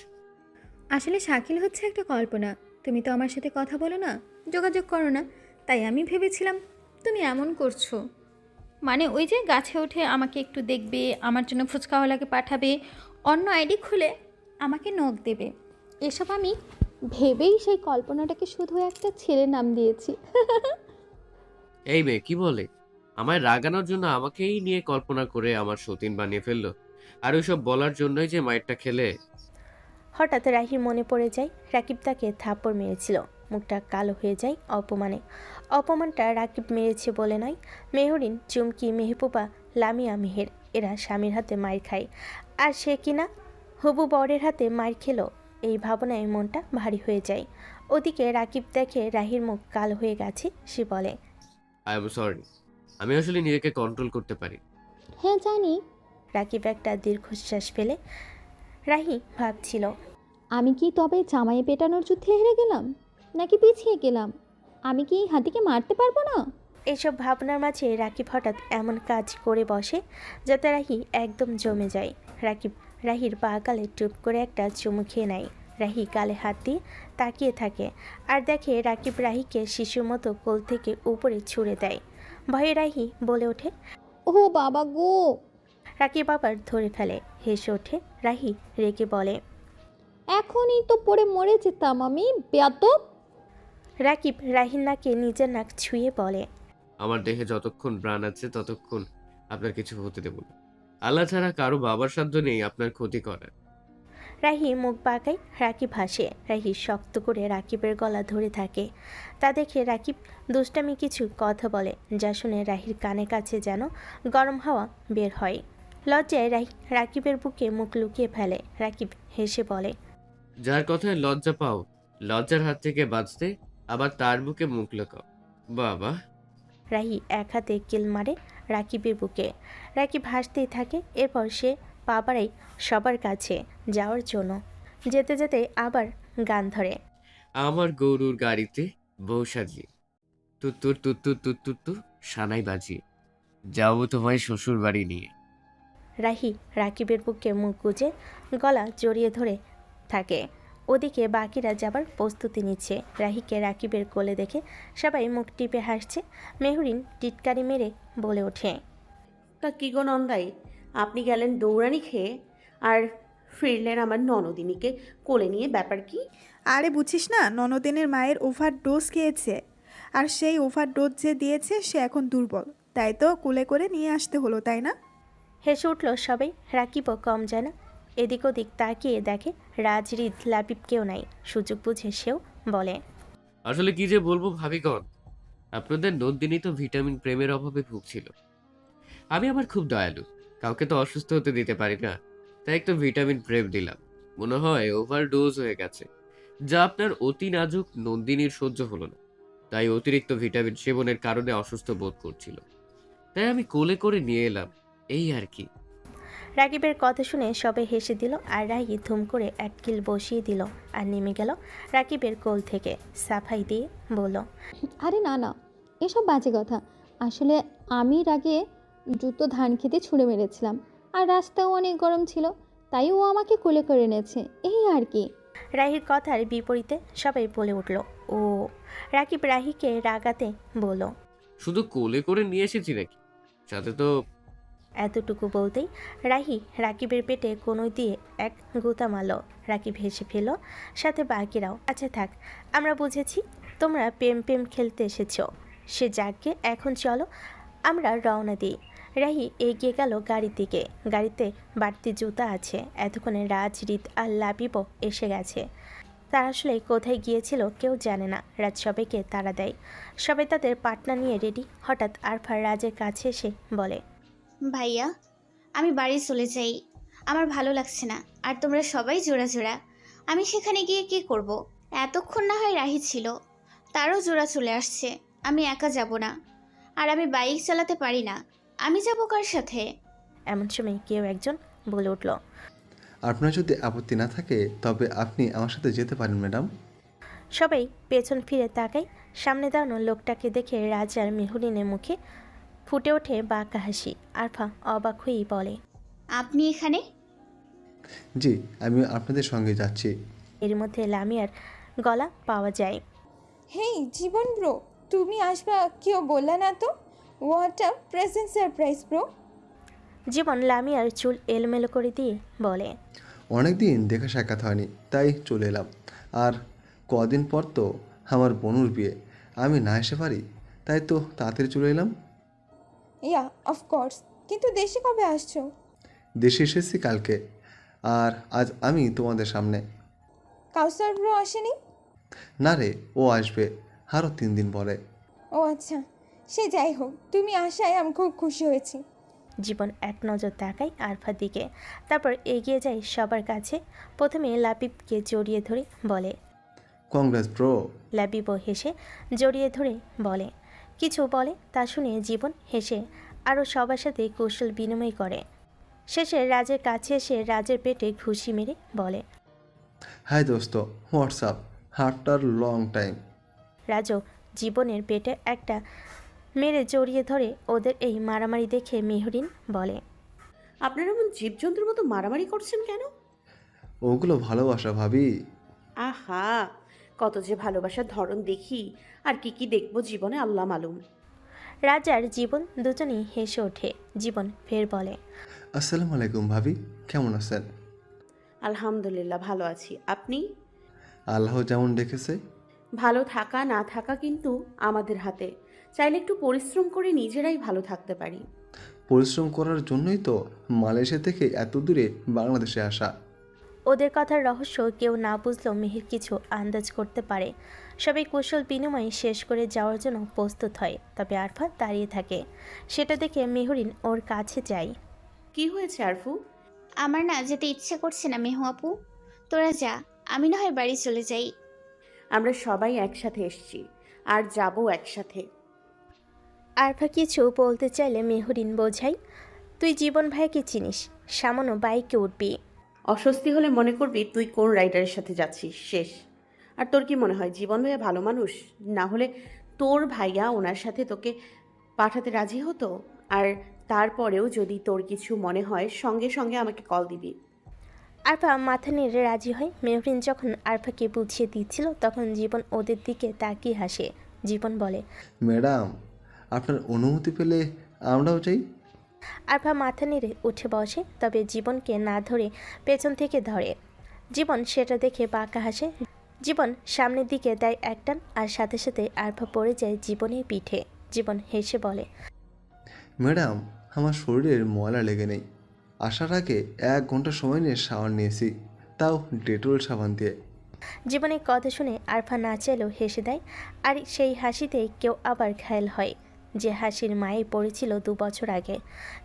আসলে শাকিল হচ্ছে একটা কল্পনা। তুমি তো আমার সাথে কথা বলো না, যোগাযোগ করো না, তাই আমি ভেবেছিলাম তুমি এমন করছো। মানে ওই যে গাছে উঠে আমাকে একটু দেখবে, আমার জন্য ফুচকাওয়ালাকে পাঠাবে, অন্য আইডি খুলে আমাকে নখ দেবে, এসব আমি ভেবেই সেই কল্পনাটাকে শুধু একটা ছেলের নাম দিয়েছি। এই মেয়ে কি বলে? আমায় রাগানোর জন্য আমাকেই নিয়ে কল্পনা করে আমার সতীন বানিয়ে ফেললো, আর ওইসব বলার জন্যই যে মায়েরটা খেলে। হঠাৎ রাহির মনে পড়ে যায় রাকিব তাকে থাপ্পড় মেরেছিল। মুখটা কালো হয়ে যায় অপমানে। অপমানটা রাকিব মেরেছে বলে নয়, মেহরিন, চুমকি, মেহবুবা, লামিয়া, মেহের এরা স্বামীর হাতে মার খায়, আর সে কিনা হবু বরের হাতে মার খেলো। এই ভাবনায় মনটা ভারী হয়ে যায়। ওদিকে রাকিব দেখে রাহির মুখ কালো হয়ে গেছে। সে বলে, আই এম সরি, আমি আসলে নিজেকে কন্ট্রোল করতে পারি। হ্যাঁ জানি। রাকিব একটা দীর্ঘশ্বাস ফেলে। রাহি ভাবছিল, আমি কি তবে জামাইয়ে পেটানোর যুদ্ধে হেরে গেলাম নাকি পিছিয়ে গেলাম? আমি কি হাতিকে মারতে পারবো না? এসব ভাবনার মাঝে রাকিব হঠাৎ এমন কাজ করে বসে যাতে রাহি একদম জমে যায়। রাকিব রাহির পা গালে টুপ করে একটা চুমু খেয়ে নেয়। রাহি গালে হাত দিয়ে তাকিয়ে থাকে আর দেখে রাকিব রাহিকে শিশুর মতো কোল থেকে উপরে ছুঁড়ে দেয়। ভয়ে রাহি বলে ওঠে, ও বাবা গো! রাকিব আবার ধরে ফেলে, হেসে ওঠে। রাহি রেগে বলে, এখনই তো পড়ে মরে যেতাম আমি, বেয়াদব। রাকিব রাহির নাকে নিজের নাক ছুঁয়ে বলে, আমার দেহে যতক্ষণ প্রাণ আছে ততক্ষণ আপনার কিছু হতে দেব না। আল্লাহ ছাড়া কারো বাবার সাধ্য নেই আপনার ক্ষতি করার। রাহি মুখ বাঁকায়, রাকিব হাসে। রাহি শক্ত করে রাকিবের গলা ধরে থাকে। তা দেখে রাকিব দুষ্টামি কিছু কথা বলে, যা শুনে রাহির কানে কাছে যেন গরম হাওয়া বের হয়। লজ্জায় রাহি রাকিবের বুকে মুখ লুকিয়ে ফেলে। রাকিব হেসে বলে, যার কথায় লজ্জা পাও, লজ্জার হাত থেকে বাঁচতে আবার তার বুকে মুখ লুকাও। বাবা। রাহি এক হাতে কিল মারে রাকিবের বুকে। রাকিব হাসতেই থাকে। এরপর সে পা বাড়ায় সবার কাছে যাওয়ার জন্য। যেতে যেতে আবার গান ধরে, আমার গরুর গাড়িতে বউ সাজিয়ে তুত্তুর তুত্তুর তুত্তুর সানাই বাজিয়ে যাবো তোমায় শ্বশুর বাড়ি নিয়ে। রাহি রাকিবের বুকে মুখ গুজে গলা জড়িয়ে ধরে থাকে। ওদিকে বাকিরা যাবার প্রস্তুতি নিচ্ছে। রাহিকে রাকিবের কোলে দেখে সবাই মুখ টিপে হাসছে। মেহরিন টিটকারি মেরে বলে ওঠে, তা কি গো নন্দাই, আপনি গেলেন দৌড়ানি খেয়ে আর ফিরলেন আমার ননদিনীকে কোলে নিয়ে, ব্যাপার কি? আরে বুঝিস না, ননদিনের মায়ের ওভার ডোজ খেয়েছে, আর সেই ওভার ডোজ যে দিয়েছে সে এখন দুর্বল, তাই তো কোলে করে নিয়ে আসতে হলো, তাই না? হেসে উঠল সবাই। রাকিবও কম যায় না। এদিক ওদিক তাকিয়ে দেখে রাজরিদ লাবিব কেউ নাই। সুযোগ বুঝে সেও বলে, আসলে কি যে বলবো ভাবিগণ, আপনাদের নন্দিনী তো ভিটামিন প্রেমের অভাবে ভুগছিল। আমি আবার খুব দয়ালু, কাউকে তো অসুস্থ হতে দিতে পারি না, তাই একটু ভিটামিন প্রেম দিলাম। মনে হয় ওভারডোজ হয়ে গেছে, যা আপনার অতি নাজুক নন্দিনীর সহ্য হলো না, তাই অতিরিক্ত ভিটামিন সেবনের কারণে অসুস্থ বোধ করছিল, তাই আমি কোলে করে নিয়ে এলাম, এই আর কি। রাকিবের কথা শুনে সবাই হেসে দিল। আর রাহি ধুম করে এক কিল বসিয়ে দিল আর নেমে গেল রাকিবের কোল থেকে। সাফাই দিয়ে বলল, আরে না না, এসব বাজে কথা। আসলে আমি রাগে জুতো ধান খেতে ছুঁড়ে মেরেছিলাম, আর রাস্তাও অনেক গরম ছিল, তাই ও আমাকে কোলে করে এনেছে, এই আর কি। রাহির কথার বিপরীতে সবাই বলে উঠল, ও। রাকিব রাহিকে রাগাতে বলল, শুধু কোলে করে নিয়ে এসেছি নাকি, সাথে তো। এতটুকু বলতেই রাহি রাকিবের পেটে কোনোই দিয়ে এক গুঁতা মারল। রাকিব হেসে ফেল, সাথে বাকিরাও। আচ্ছা থাক, আমরা বুঝেছি তোমরা প্রেম প্রেম খেলতে এসেছো। সে যাকে এখন চলো আমরা রওনা দিই। রাহি এগিয়ে গেল গাড়ির দিকে। গাড়িতে বাড়তি জুতা আছে। এতক্ষণে রাজ, রিত আর লাবিবও এসে গেছে। তারা আসলে কোথায় গিয়েছিল কেউ জানে না। রাজ সবাইকে তাড়া দেয়। সবাই তাদের পাটনা নিয়ে রেডি। হঠাৎ আরফার রাজের কাছে এসে বলে, ভাইয়া, আমি বাড়ি চলে যাই, আমার ভালো লাগছে না। আর তোমরা সবাই জোড়া জোড়া, আমি সেখানে গিয়ে কি করব? এতক্ষণ না হয় রাহি ছিল, তারও জোড়া চলে আসছে, আমি একা যাব না। আর আমি বাইক চালাতে পারি না, আমি যাব কার সাথে? এমন সময় কেউ একজন বলে উঠল, আপনার যদি আপত্তি না থাকে তবে আপনি আমার সাথে যেতে পারেন ম্যাডাম। সবাই পেছন ফিরে তাকায়। সামনে দাঁড়ানো লোকটাকে দেখে রাজার মেহরিনের মুখে ফুটে ওঠে বাঁকা হাসি। আরফা অবাক হয়েই বলে, আপনি এখানে? জি, আমি আপনাদের সঙ্গে যাচ্ছি। এর মধ্যে লামিয়ার গলা পাওয়া যায়। হেই জীবন ব্রো, তুমি আসবা কেউ বললা না তো? What a present surprise bro. জীবন লামিয়ার চুল এলোমেলো করে দিয়ে বলে, অনেক দিন দেখা সাক্ষাৎ হয়নি, তাই চলে এলাম। আর কদিন পর তো আমার বোনুর বিয়ে, আমি না এসে পারি, তাই তো তাড়াতাড়ি চলে এলাম। ইয়া অফকোর্স, কিন্তু দেশে কবে আসছো? দেশে এসেছি কালকে, আর আজ আমি তোমাদের সামনে। কাউসার ব্রো আসেনি? না রে, ও আসবে আরও 3 দিন পরে। ও আচ্ছা, সে যাই হোক, তুমি আসায় আমি খুব খুশি হয়েছি। জীবন এক নজর তাকায় আরফার দিকে, তারপর এগিয়ে যায় সবার কাছে। প্রথমে লাবিবকে জড়িয়ে ধরে বলে, কংগ্রেস ব্রো। লাবিবও হেসে জড়িয়ে ধরে বলে, কিছু বলে তা শুনে জীবন হেসে আরও সবার সাথে কৌশল বিনিময় করে। শেষে রাজের কাছে এসে রাজের পেটে ঘুষি মেরে বলে, হাই দোস্ত, হোয়াটসঅ্যাপ, আফটার লং টাইম। রাজও জীবনের পেটে একটা মেরে জড়িয়ে ধরে। ওদের এই মারামারি দেখে মেহরিন বলে, আপনারা এমন জীবজন্তুর মতো মারামারি করছেন কেন? ওগুলো ভালোবাসা ভাবি। আহা, কত যে ভালোবাসার ধরন দেখি, আর কি কি দেখবো জীবনে আল্লাহ মালুম। রাজ আর জীবন দুজনেই হেসে ওঠে। জীবন ফের বলে, আসসালামু আলাইকুম ভাবি, কেমন আছেন? আলহামদুলিল্লাহ ভালো আছি। আপনি? আল্লাহ যেমন ডেকেছে। ভালো থাকা না থাকা কিন্তু আমাদের হাতে। চাইলে একটু পরিশ্রম করে নিজেরাই ভালো থাকতে পারি। পরিশ্রম করার জন্যই তো মালয়েশিয়া থেকে এত দূরে বাংলাদেশে আসা। ওদের কথার রহস্য কেউ না বুঝলেও মিহির কিছু আন্দাজ করতে পারে। সবাই কুশল বিনিময় শেষ করে যাওয়ার জন্য প্রস্তুত হয়, তবে আরফা দাঁড়িয়ে থাকে। সেটা দেখে মেহরিন ওর কাছে যায়। কি হয়েছে আরফু? আমার না যেতে ইচ্ছে করছে না মেহু আপু, তোরা যা, আমি না হয় বাড়ি চলে যাই। আমরা সবাই একসাথে এসেছি আর যাবো একসাথে। আরফা কিছু বলতে চাইলে মেহরিন বোঝায়, তুই জীবন ভাইকে চিনিস, সামান্য বাইকে উঠবি। অস্বস্তি হলে মনে করবি তুই কোন রাইডারের সাথে যাচ্ছিস, শেষ। আর তোর কি মনে হয় জীবন ভাইয়া ভালো মানুষ? না হলে তোর ভাইয়া ওনার সাথে তোকে পাঠাতে রাজি হতো? আর তারপরেও যদি তোর কিছু মনে হয় সঙ্গে সঙ্গে আমাকে কল দিবি। আরফা মাথা নেড়ে রাজি হয়। মেহরিন যখন আরফাকে বুঝিয়ে দিচ্ছিল তখন জীবন ওদের দিকে তাকিয়ে হাসে। জীবন বলে, ম্যাডাম, আপনার অনুমতি পেলে আমরাও চাই। আরফা মাথা নেড়ে উঠে বসে, তবে জীবনকে না ধরে পেছন থেকে ধরে। জীবন সেটা দেখে বাঁকা হাসে। জীবন সামনের দিকে দেয় এক টান, আর সাথে সাথে আরফা পড়ে যায় জীবনের পিঠে। জীবন হেসে বলে, ম্যাডাম, আমার শরীরের ময়লা লেগে নেই। আসার আগে 1 ঘন্টা সময় নিয়ে শাওয়ার নিয়েছি, তাও ডেটল সাবান দিয়ে। জীবনের কথা শুনে আরফা না চাইলেও হেসে দেয়, আর সেই হাসিতে কেউ আবার ঘায়েল হয়। যে হাসির মায়ে পড়েছিল 2 বছর আগে,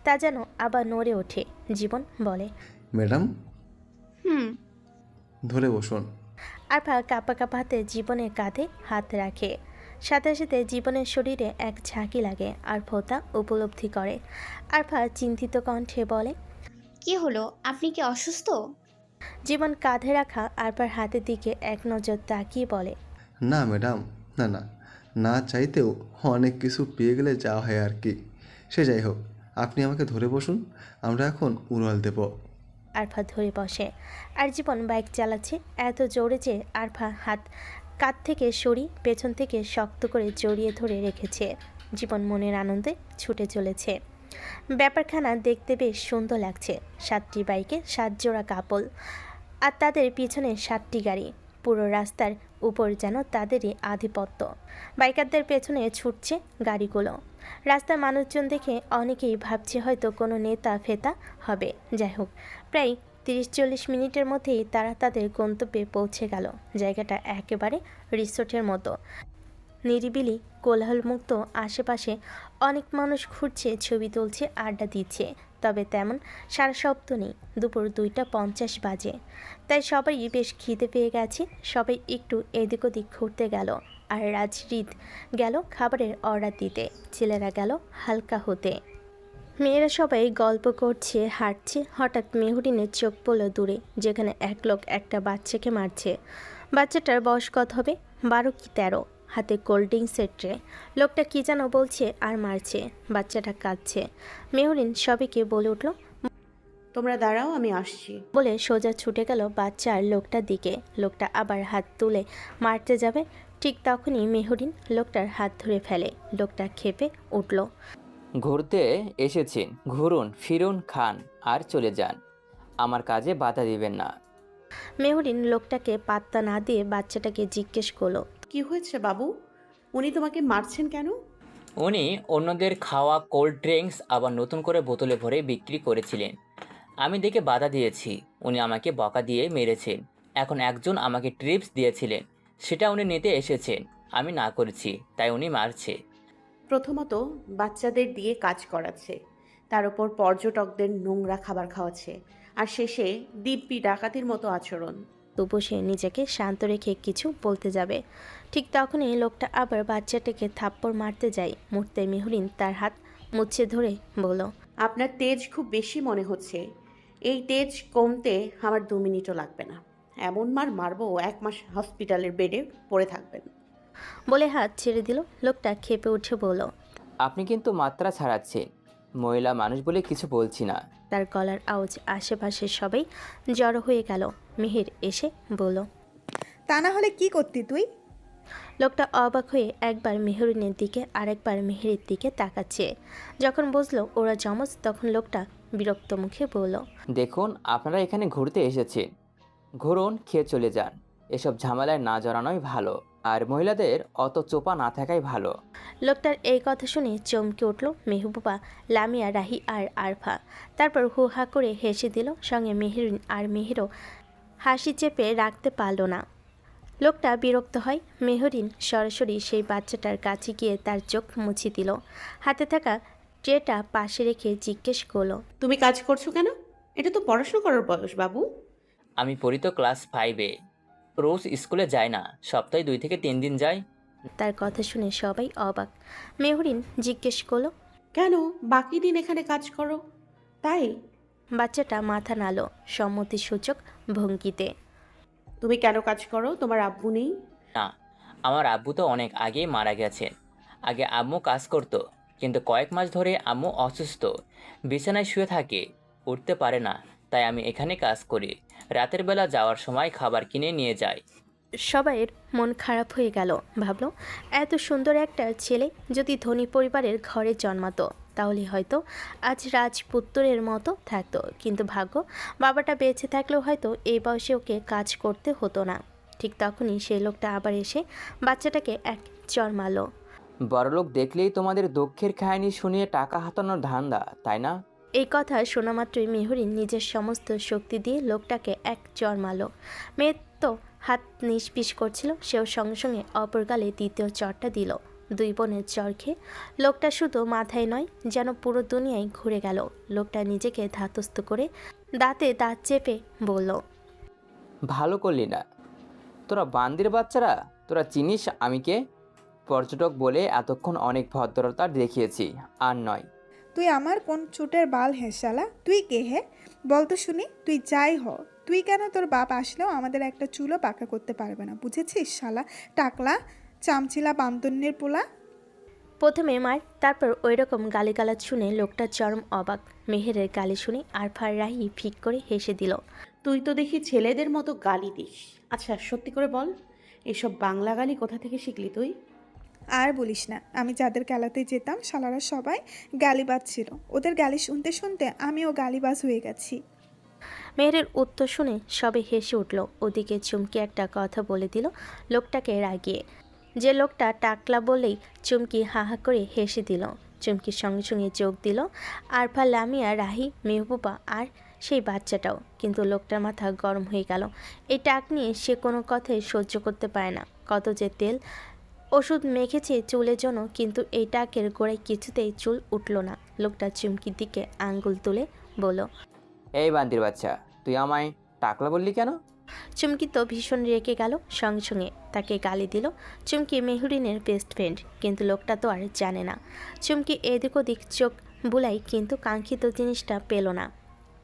তা যেন আবার নড়ে ওঠে। জীবন বলে, ম্যাডাম, হুম। ধরে বসুন। আরফা কাঁপা কাঁপা হাতে জীবনের কাঁধে হাত রাখে। সাথে সাথে জীবনের শরীরে এক ঝাঁকি লাগে, আর তা উপলব্ধি করে। আরফা চিন্তিত কণ্ঠে বলে, কি হলো, আপনি কি অসুস্থ? জীবন কাঁধে রাখা আরফার হাতের দিকে এক নজর তাকিয়ে বলে, না ম্যাডাম, না না, না চাইতেও অনেক কিছু পেয়ে গেলে যা হয় আর কি। সে যাই হোক, আপনি আমাকে ধরে বসুন, আমরা এখন উড়াল দেব। আরফা ধরে বসে। আর জীবন বাইক চালাচ্ছে এত জোরে যে আরফা হাত কাঁধ থেকে সরিয়ে পেছন থেকে শক্ত করে জড়িয়ে ধরে রেখেছে। জীবন মনের আনন্দে ছুটে চলেছে। ব্যাপারখানা দেখতে বেশ সুন্দর লাগছে। 7টি বাইকে 7 জোড়া কাপল, আর তাদের পিছনে 7টি গাড়ি। পুরো রাস্তার উপর যেন তাদেরই আধিপত্য। বাইকারদের পেছনে ছুটছে গাড়িগুলো। রাস্তার মানুষজন দেখে অনেকেই ভাবছে হয়তো কোনো নেতা ফেতা হবে। যাই হোক, প্রায় 30-40 মিনিটের মধ্যেই তারা তাদের গন্তব্যে পৌঁছে গেল। জায়গাটা একেবারে রিসোর্টের মতো নিরিবিলি, কোলাহলমুক্ত। আশেপাশে অনেক মানুষ ঘুরছে, ছবি তুলছে, আড্ডা দিচ্ছে, তবে তেমন সারা শব্দ নেই। দুপুর 2:50 বাজে, তাই সবাই বেশ খিদে পেয়ে গেছে। সবাই একটু এদিক ওদিক ঘুরতে গেল, আর রাজরিত গেল খাবারের অর্ডার দিতে, ছেলেরা গেল হালকা হতে। মেয়েরা সবাই গল্প করছে, হাঁটছে। হঠাৎ মেহরিনের চোখ পড়ল দূরে, যেখানে এক লোক একটা বাচ্চাকে মারছে। বাচ্চাটার বয়স কত হবে, 12 কি 13, হাতে কোল্ড ড্রিঙ্কসের ট্রে। লোকটা কী যেন বলছে আর মারছে। বাচ্চাটা কাঁদছে। মেহরিন সবাইকে বলে উঠল, তোমরা দাঁড়াও, আমি আসছি। বলে সোজা ছুটে গেল বাচ্চা আর লোকটার দিকে। লোকটা আবার হাত তুলে মারতে যাবে, ঠিক তখনই মেহরিন লোকটার হাত ধরে ফেলে। লোকটা ক্ষেপে উঠল, ঘুরতে এসেছেন, ঘুরুন ফিরুন, খান আর চলে যান, আমার কাজে বাধা দিবেন না। মেহরিন লোকটাকে পাত্তা না দিয়ে বাচ্চাটাকে জিজ্ঞেস করলো, কি হয়েছে বাবু? উনি তোমাকে মারছেন কেন? উনি অন্যদের খাওয়া কোল্ড ড্রিঙ্কস আবার নতুন করে বোতলে ভরে বিক্রি করেছিলেন। আমি দেখে বাধা দিয়েছি, উনি আমাকে বকা দিয়ে মেরেছেন। এখন একজন আমাকে ট্রিপস দিয়েছিলেন, সেটা উনি নিতে এসেছেন, আমি না করেছি, তাই উনি মারছে। প্রথমত বাচ্চাদের দিয়ে কাজ করাচ্ছে, তার উপর পর্যটকদের নোংরা খাবার খাওয়াচ্ছে, আর শেষে দিব্যি ডাকাতির মতো আচরণ। তবু সে নিজেকে শান্ত রেখে কিছু বলতে যাবে, ঠিক তখনই লোকটা আবার বাচ্চাটাকে থাপ্পড় মারতে যায়। মুহূর্তে মেহরিন তার হাত মুছে ধরে বলল, আপনার তেজ খুব বেশি মনে হচ্ছে। এই তেজ কমতে আমার 2 মিনিটও লাগবে না। এমন মার মারবো 1 মাস হসপিটালের বেডে পড়ে থাকবেন। বলে হাত ছেড়ে দিল। লোকটা ক্ষেপে উঠে বলল, আপনি কিন্তু মাত্রা ছাড়াচ্ছেন, মহিলা মানুষ বলে কিছু বলছি না। তার গলার আওয়াজ আশেপাশে সবাই জড়ো হয়ে গেল। মেহের এসে বলল, তা না হলে কি করতি তুই? লোকটা অবাক হয়ে একবার মেহরিনের দিকে আর একবার মেহেরের দিকে তাকাচ্ছে। যখন বুঝলো ওরা জমজ, তখন লোকটা বিরক্ত মুখে বলল, দেখুন, আপনারা এখানে ঘুরতে এসেছেন, ঘুরুন, খেয়ে চলে যান। এসব ঝামেলায় না জড়ানোই ভালো, আর মহিলাদের অত চোপা না থাকাই ভালো। লোকটার এই কথা শুনে চমকে উঠল মেহবুবা, লামিয়া, রাহি আর আরফা। তারপর হু হা করে হেসে দিল, সঙ্গে মেহরিন আর মেহেরও হাসি চেপে রাখতে পারল না। লোকটা বিরক্ত হয়। মেহরিন সরাসরি সেই বাচ্চাটার কাছে গিয়ে তার চোখ মুছে দিল, হাতে থাকা ট্রেটা পাশে রেখে জিজ্ঞেস করলো, তুমি কাজ করছো কেন? এটা তো পড়াশোনা করার বয়স, বাবু। আমি পড়ি তো ক্লাস 5-এ, রোজ স্কুলে যাই না, সপ্তাহে 2 থেকে 3 দিন যাই। তার কথা শুনে সবাই অবাক। মেহরিন জিজ্ঞেস করলো, কেন বাকি দিন এখানে কাজ করো তাই? বাচ্চাটা মাথা নাড়ল সম্মতিসূচক ভঙ্গিতে। তুমি কেন কাজ করো? তোমার আব্বু নেই? না, আমার আব্বু তো অনেক আগেই মারা গেছেন। আগে আম্মু কাজ করতো, কিন্তু কয়েক মাস ধরে আম্মু অসুস্থ, বিছানায় শুয়ে থাকে, উঠতে পারে না, তাই আমি এখানে কাজ করি। রাতের বেলা যাওয়ার সময় খাবার কিনে নিয়ে যাই। সবাইয়ের মন খারাপ হয়ে গেল। ভাবলো, এত সুন্দর একটা ছেলে যদি ধনী পরিবারের ঘরে জন্মাতো তাহলে হয়তো আজ রাজপুত্রের মতো থাকতো, কিন্তু ভাগ্য, বাবাটা বেঁচে থাকলেও হয়তো এই বয়সে ওকে কাজ করতে হতো না। ঠিক তখনই সেই লোকটা আবার এসে বাচ্চাটাকে এক চড় মারল। বড়লোক দেখলেই তোমাদের দুঃখের কাহিনী শুনিয়ে টাকা হাতানোর ধান্দা, তাই না? এই কথা শোনা মাত্রই মেহরিন নিজের সমস্ত শক্তি দিয়ে লোকটাকে এক চড় মারল। মেয়ে তো হাত নিষ্পিস করছিল, সেও সঙ্গে সঙ্গে অপর গালে দ্বিতীয় চড়টা দিল। দুই বোনের চড় খেয়ে লোকটা শুধু মাথায় নয়, যেন পুরো দুনিয়ায় ঘুরে গেল। লোকটা নিজেকে ধাতস্থ করে দাঁতে দাঁত চেপে বলল, ভালো করলি না। তোরা বান্দির বাচ্চারা, তোরা চিনিস আমি কে? পর্যটক বলে এতক্ষণ অনেক ভদ্রতা দেখিয়েছি, আর নয়। তুই আমার কোন চুটের বাল হে শালা? তুই কে হে বল তো শুনি? তুই যাই হ, তুই কেন তোর বাপ আসলেও আমাদের একটা চুলও পাকা করতে পারবে না, বুঝেছিস শালা টাকলা চামচিলা বান্দন্যের পোলা? প্রথমে মার, তারপর ওই রকম গালিগালাজ শুনে লোকটা চরম অবাক। মেহেরের গালি শুনে আরফার রাহি ফিক করে হেসে দিল। তুই তো দেখি ছেলেদের মতো গালি দিস। আচ্ছা সত্যি করে বল, এসব বাংলা গালি কোথা থেকে শিখলি তুই? আর বলিস না, আমি যাদের খেলাতে যেতাম শালারা সবাই গালিবাজ ছিল। ওদের গালি শুনতে শুনতে আমিও গালিবাজ হয়ে গেছি। মেহেরের উত্তর শুনে সবে হেসে উঠল। ওদিকে চুমকি একটা কথা বলে দিল লোকটাকে রাগিয়ে। যে লোকটা টাকলা বলেই চুমকি হা হা করে হেসে দিল। চুমকির সঙ্গে সঙ্গে যোগ দিল আরফা, লামিয়া, রাহি, মেহবুবা আর সেই বাচ্চাটাও। কিন্তু লোকটার মাথা গরম হয়ে গেল। এই টাক নিয়ে সে কোনো কথাই সহ্য করতে পারে না। কত যে তেল ওষুধ মেখেছে চুলের জন্য, কিন্তু এই টাকের গোড়ায় কিছুতেই চুল উঠল না। লোকটা চুমকির দিকে আঙ্গুল তুলে বলল, এই বান্দির বাচ্চা, তুই আমায় টাকলা বললি কেন? চুমকি তো ভীষণ রেগে গেল, সঙ্গে সঙ্গে তাকে গালি দিল। চুমকি মেহরিনের বেস্ট ফ্রেন্ড, কিন্তু লোকটা তো আর জানে না। চুমকি এদিক ওদিক চোখ বুলাই, কিন্তু কাঙ্ক্ষিত জিনিসটা পেল না।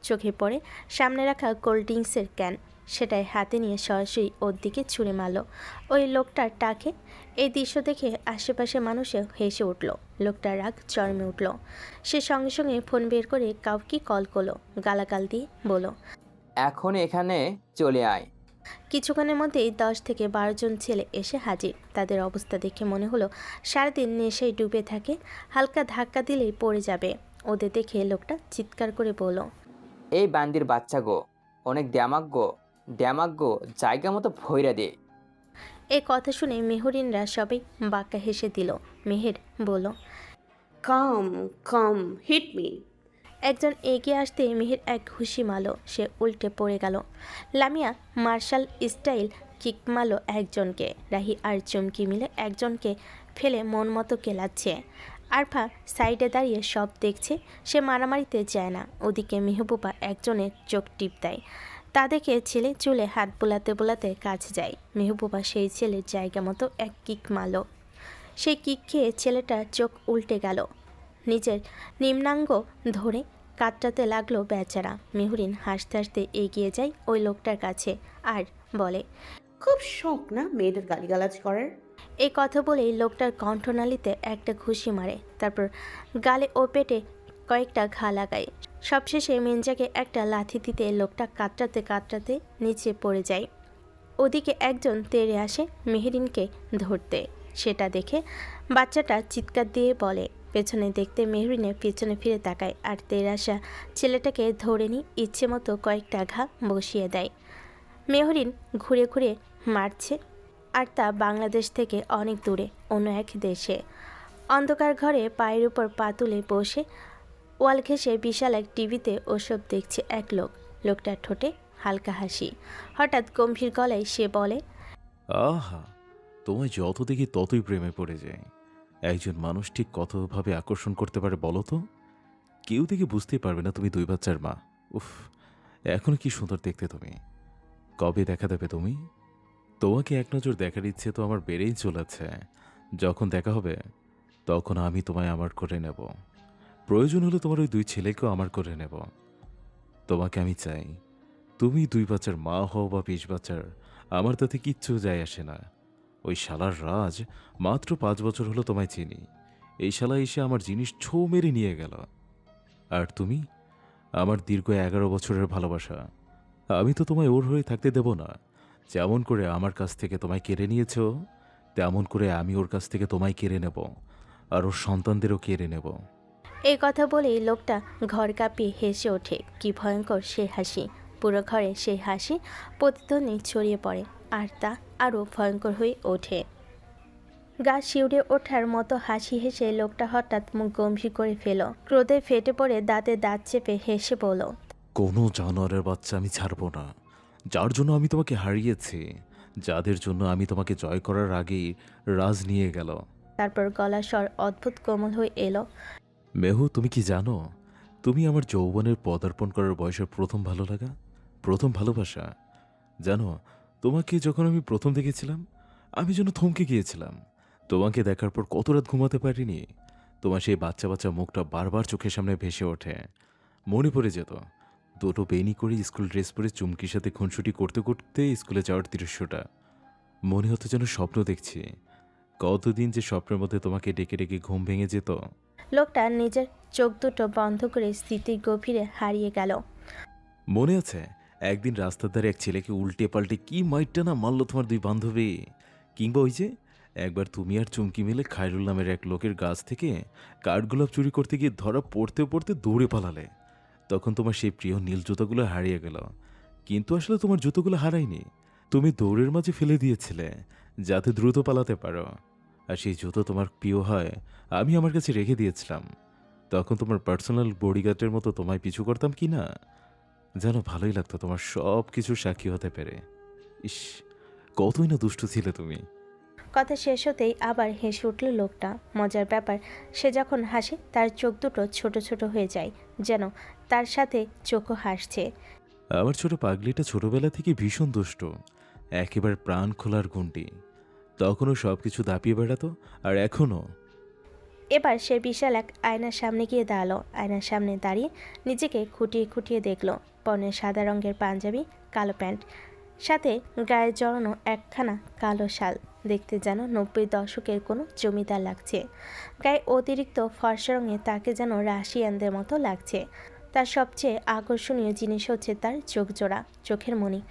চোখে পড়ে সামনে রাখা কোল্ড ড্রিঙ্কসের ক্যান, সেটাই হাতে নিয়ে সরাসরি ওর দিকে ছুঁড়ে মারল ওই লোকটার টাকে। এই দৃশ্য দেখে আশেপাশে মানুষে হেসে উঠল। লোকটার রাগ চরমে উঠল। সে সঙ্গে সঙ্গে ফোন বের করে কাউকে কল করলো, গালাগাল দিয়ে বলল, এখন এখানে চলে আয়। কিছুক্ষণের মধ্যেই 10 থেকে 12 জন ছেলে এসে হাজির। তাদের অবস্থা দেখে মনে হলো সারাদিন নেশায় ডুবে থাকে, হালকা ধাক্কা দিলেই পড়ে যাবে। ওদের দেখে লোকটা চিৎকার করে বলল, এই বান্দির বাচ্চা গো, অনেক ড্যামাক গো, জায়গা মতো ভৈরা দে। এই কথা শুনে মেহরিনরা সবাই বাঁকা হেসে দিল। মেহের বলল, কাম কাম হিট মি। একজন এগিয়ে আসতে মেহের এক ঘুষি মারল, সে উল্টে পড়ে গেল। লামিয়া মার্শাল স্টাইল কিক মারল একজনকে। রাহি আর চুমকি মিলে একজনকে ফেলে মন মতো কেলাচ্ছে। আরফা সাইডে দাঁড়িয়ে সব দেখছে, সে মারামারিতে যায় না। ওদিকে মেহবুবা একজনের চোখ টিপ দেয়। তা দেখে ছেলে চুলে হাত বোলাতে বোলাতে কাছে যায়। মেহবুবা সেই ছেলের জায়গা মতো এক কিক মারল। সেই কিক খেয়ে ছেলেটার চোখ উল্টে গেল। নিজের নিম্নাঙ্গ ধরে কাটটাতে লাগলো বেচারা। মেহরিন হাসতে হাসতে এগিয়ে যায় ওই লোকটার কাছে আর বলে, খুব শখ না মেয়েদের গালিগালাজ করার? এই কথা বলেই লোকটার কণ্ঠনালীতে একটা ঘুষি মারে, তারপর গালে ও পেটে কয়েকটা ঘা লাগায়। সবশেষে মেনজাকে একটা লাথি দিতে লোকটা কাটরাতে কাটরাতে নিচে পড়ে যায়। ওদিকে একজন তেড়ে আসে মেহরিনকে ধরতে। সেটা দেখে বাচ্চাটা চিৎকার দিয়ে বলে, পেছনে দেখতে মেহরিনের পেছনে ফিরে তাকায় আর তেরাশা ছেলেটাকে ধরে নিয়ে ইচ্ছে মতো কয়েকটা ঘা বসিয়ে দেয়। মেহরিন ঘুরে ঘুরে মারছে, আর তা বাংলাদেশ থেকে অনেক দূরে অন্য এক দেশে। অন্ধকার ঘরে পায়ের উপর পা তুলে বসে ওয়াল ঘেঁষে বিশাল এক টিভিতে ওসব দেখছে এক লোক। লোকটার ঠোঁটে হালকা হাসি। হঠাৎ গম্ভীর গলায় সে বলে, আহা, তোমায় যত দেখি ততই প্রেমে পড়ে যায়। একজন মানুষ ঠিক কতভাবে আকর্ষণ করতে পারে বলো তো? কেউ দেখে বুঝতেই পারবে না তুমি 2 বাচ্চার মা। উফ, এখনো কি সুন্দর দেখতে তুমি। কবে দেখা দেবে তুমি? তোমাকে এক নজর দেখার ইচ্ছে তো আমার বেড়েই চলেছে। যখন দেখা হবে তখন আমি তোমায় আমার করে নেব। প্রয়োজন হলে তোমার ওই 2 ছেলেকেও আমার করে নেব। তোমাকে আমি চাই। তুমি 2 বাচ্চার মা হও বা 20 বাচ্চার, আমার তাতে কিচ্ছু যায় আসে না। ওই শালার রাজ মাত্র 5 বছর হলো তোমায় চিনি। এই শালা এসে আমার জিনিস ছো মেরে নিয়ে গেল। আর তুমি আমার দীর্ঘ 11 বছরের ভালোবাসা। আমি তো তোমায় ওর হয়ে থাকতে দেব না। যেমন করে আমার কাছ থেকে তোমায় কেড়ে নিয়েছ, তেমন করে আমি ওর কাছ থেকে তোমায় কেড়ে নেব, আর ওর সন্তানদেরও কেড়ে নেব। এই কথা বলেই লোকটা ঘর কাঁপিয়ে হেসে ওঠে। কি ভয়ঙ্কর সে হাসি! পুরো ঘরে সেই হাসি প্রতিধ্বনি ছড়িয়ে পড়ে, আর তা আরও ভয়ঙ্কর হয়ে ওঠে। গা শিউরে ওঠার মতো হাসি হেসে লোকটা হঠাৎ মুখ গম্ভীর করে ফেল। ক্রোধে ফেটে পড়ে দাঁতে দাঁত চেপে হেসে বলল, কোনো জানোয়ারের বাচ্চা আমি ছাড়ব না। যার জন্য আমি তোমাকে হারিয়েছি, যাদের জন্য আমি তোমাকে জয় করার আগেই রাজ নিয়ে গেল। তারপর গলার স্বর অদ্ভুত কোমল হয়ে এলো। মেহু, তুমি কি জানো তুমি আমার যৌবনের পদার্পণ করার বয়সের প্রথম ভালো লাগা, প্রথম ভালোবাসা? জানো, তোমাকে যখন আমি প্রথম দেখেছিলাম আমি যেন থমকে গিয়েছিলাম। তোমাকে দেখার পর কত রাত ঘুমাতে পারিনি। তোমার সেই বাচ্চা বাচ্চা মুখটা বারবার চোখের সামনে ভেসে ওঠে। মনে পড়ে যেত 2টো বেনি করে স্কুল ড্রেস পরে চুমকির সাথে খুনসুটি করতে করতে স্কুলে যাওয়ার দৃশ্যটা। মনে হতো যেন স্বপ্ন দেখছি। কতদিন যে স্বপ্নের মধ্যে তোমাকে ডেকে ডেকে ঘুম ভেঙে যেত। লোকটা নিজের চোখ দুটো বন্ধ করে স্মৃতির গভীরে হারিয়ে গেল। মনে আছে একদিন রাস্তার ধারে এক ছেলেকে উল্টে পাল্টে কি মাইটটা না মারল তোমার 2 বান্ধবী? কিংবা ওই যে একবার তুমি আর চুমকি মিলে খায়রুল নামের এক লোকের গাছ থেকে কাঠগোলাপ চুরি করতে গিয়ে ধরা পড়তে পড়তে দৌড়ে পালালে। তখন তোমার সেই প্রিয় নীল জুতোগুলো হারিয়ে গেল। কিন্তু আসলে তোমার জুতোগুলো হারায়নি, তুমি দৌড়ের মাঝে ফেলে দিয়েছিলে যাতে দ্রুত পালাতে পারো। আর সেই জুতো তোমার প্রিয় হয় আমি আমার কাছে রেখে দিয়েছিলাম। তখন তোমার পার্সোনাল বডিগার্ডের মতো তোমায় পিছু করতাম কি না। যেন ভালোই লাগতো তোমার সব কিছুর সাক্ষী হতে পেরে। ইস, কতই না দুষ্টু ছিলে তুমি। কথা শেষ হতেই আবার হেসে উঠল লোকটা। মজার ব্যাপার, সে যখন হাসে তার চোখ দুটো ছোট ছোট হয়ে যায়, যেন তার সাথে চোখও হাসছে। আমার ছোট পাগলিটা ছোটবেলা থেকে ভীষণ দুষ্ট, একেবারে প্রাণ খোলার গুন্ডি। তখনও সব কিছু দাপিয়ে বেড়াতো, আর এখনও। এবার সে বিশাল এক আয়নার সামনে গিয়ে দাঁড়ালো। আয়নার সামনে দাঁড়িয়ে নিজেকে খুঁটিয়ে খুঁটিয়ে দেখলো। পরনে সাদা রঙের পাঞ্জাবি, কালো প্যান্ট, সাথে গায়ে জড়ানো একখানা কালো শাল। দেখতে যেন 90 দশকের কোনো জমিদার লাগছে। গায়ে অতিরিক্ত ফর্সা রঙে তাকে যেন রাশিয়ানদের মতো লাগছে। তার সবচেয়ে আকর্ষণীয় জিনিস হচ্ছে তার চোখ জোড়া, চোখের মণি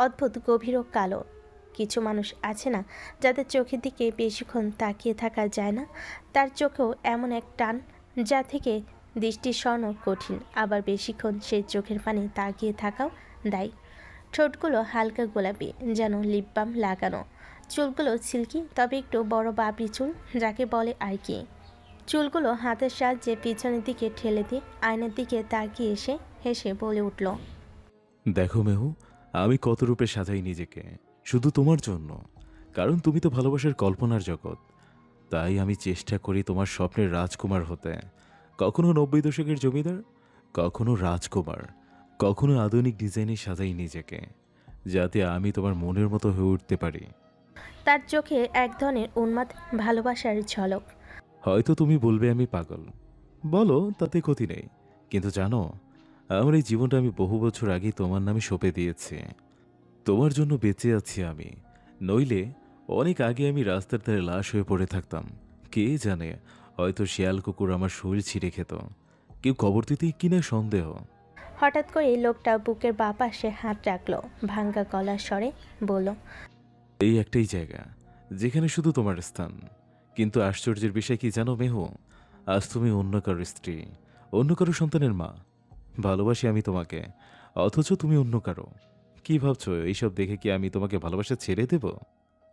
অদ্ভুত গভীর ও কালো। কিছু মানুষ আছে না যাদের চোখের দিকে বেশিক্ষণ তাকিয়ে থাকা যায় না। তার চোখেও এমন এক টান যা থেকে দৃষ্টি সরানো কঠিন, আবার বেশিক্ষণ সেই চোখের পানি তাকিয়ে থাকাও দায়ী। ঠোঁটগুলো হালকা গোলাপি, যেন লিপ বাম লাগানো। চুলগুলো সিল্কি, তবে একটু বড় বাবরি চুল যাকে বলে আর কি। চুলগুলো হাতের সাহায্যে পিছনের দিকে ঠেলে দিয়ে আয়নার দিকে তাকিয়ে এসে হেসে বলে উঠল, দেখো মেহু, আমি কত রূপে সাজাই নিজেকে শুধু তোমার জন্য। কারণ তুমি তো ভালোবাসার কল্পনার জগৎ। তাই আমি চেষ্টা করি তোমার স্বপ্নের রাজকুমার হতে। কখনো 90 দশকের জমিদার, কখনো রাজকুমার, কখনো আধুনিক ডিজাইনে সাজাই নিজেকে, যাতে আমি তোমার মনের মতো হয়ে উঠতে পারি। তার চোখে এক ধরনের উন্মাদ ভালোবাসার ঝলক। হয়তো তুমি বলবে আমি পাগল, বলো, তাতে ক্ষতি নেই। কিন্তু জানো, আমার এই জীবনটা আমি বহু বছর আগেই তোমার নামে সঁপে দিয়েছি। তোমার জন্য বেঁচে আছি আমি, নইলে অনেক আগে আমি রাস্তার ধারে লাশ হয়ে পড়ে থাকতাম। কে জানে, হয়তো শিয়াল কুকুর আমার শরীর ছিঁড়ে খেত। কেউ কবর দিতেই কিনা সন্দেহ। হঠাৎ করে লোকটা বুকের বাঁ পাশে হাত রাখলো, ভাঙ্গা গলার স্বরে বলল, এই একটাই জায়গা যেখানে শুধু তোমার স্থান। কিন্তু আশ্চর্যের বিষয় কি জানো মেহু, আজ তুমি অন্য কারোর স্ত্রী, অন্য কারো সন্তানের মা। ভালোবাসি আমি তোমাকে, অথচ তুমি অন্য কারো। কি ভাবছো এইসব দেখে কি আমি তোমাকে ভালোবাসা ছেড়ে দেব?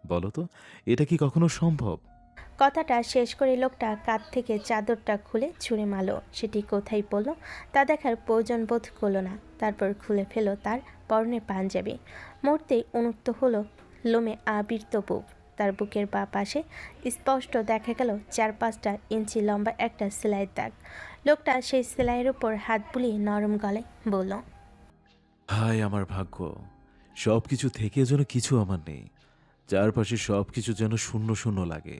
বলো তো, এটা কি কখনো সম্ভব? কথাটা শেষ করে লোকটা কাঁধ থেকে চাদরটা খুলে ছুঁড়ে মারল। সেটি কোথায় পড়ল তা দেখার প্রয়োজন বোধ করলো না। তারপর খুলে ফেলো তার পরনে পাঞ্জাবি। মুহূর্তেই উন্মুক্ত হলো লোমে আবৃত বুক। তার বুকের বাঁ পাশে স্পষ্ট দেখা গেল 4-5 ইঞ্চি লম্বা একটা সেলাইয়ের দাগ। লোকটা সেই সেলাইয়ের উপর হাত বুলিয়ে নরম গলায় বলল, হায় আমার ভাগ্য, সব কিছু থেকে যেন কিছু আমার নেই। চারপাশে সব কিছু যেন শূন্য শূন্য লাগে।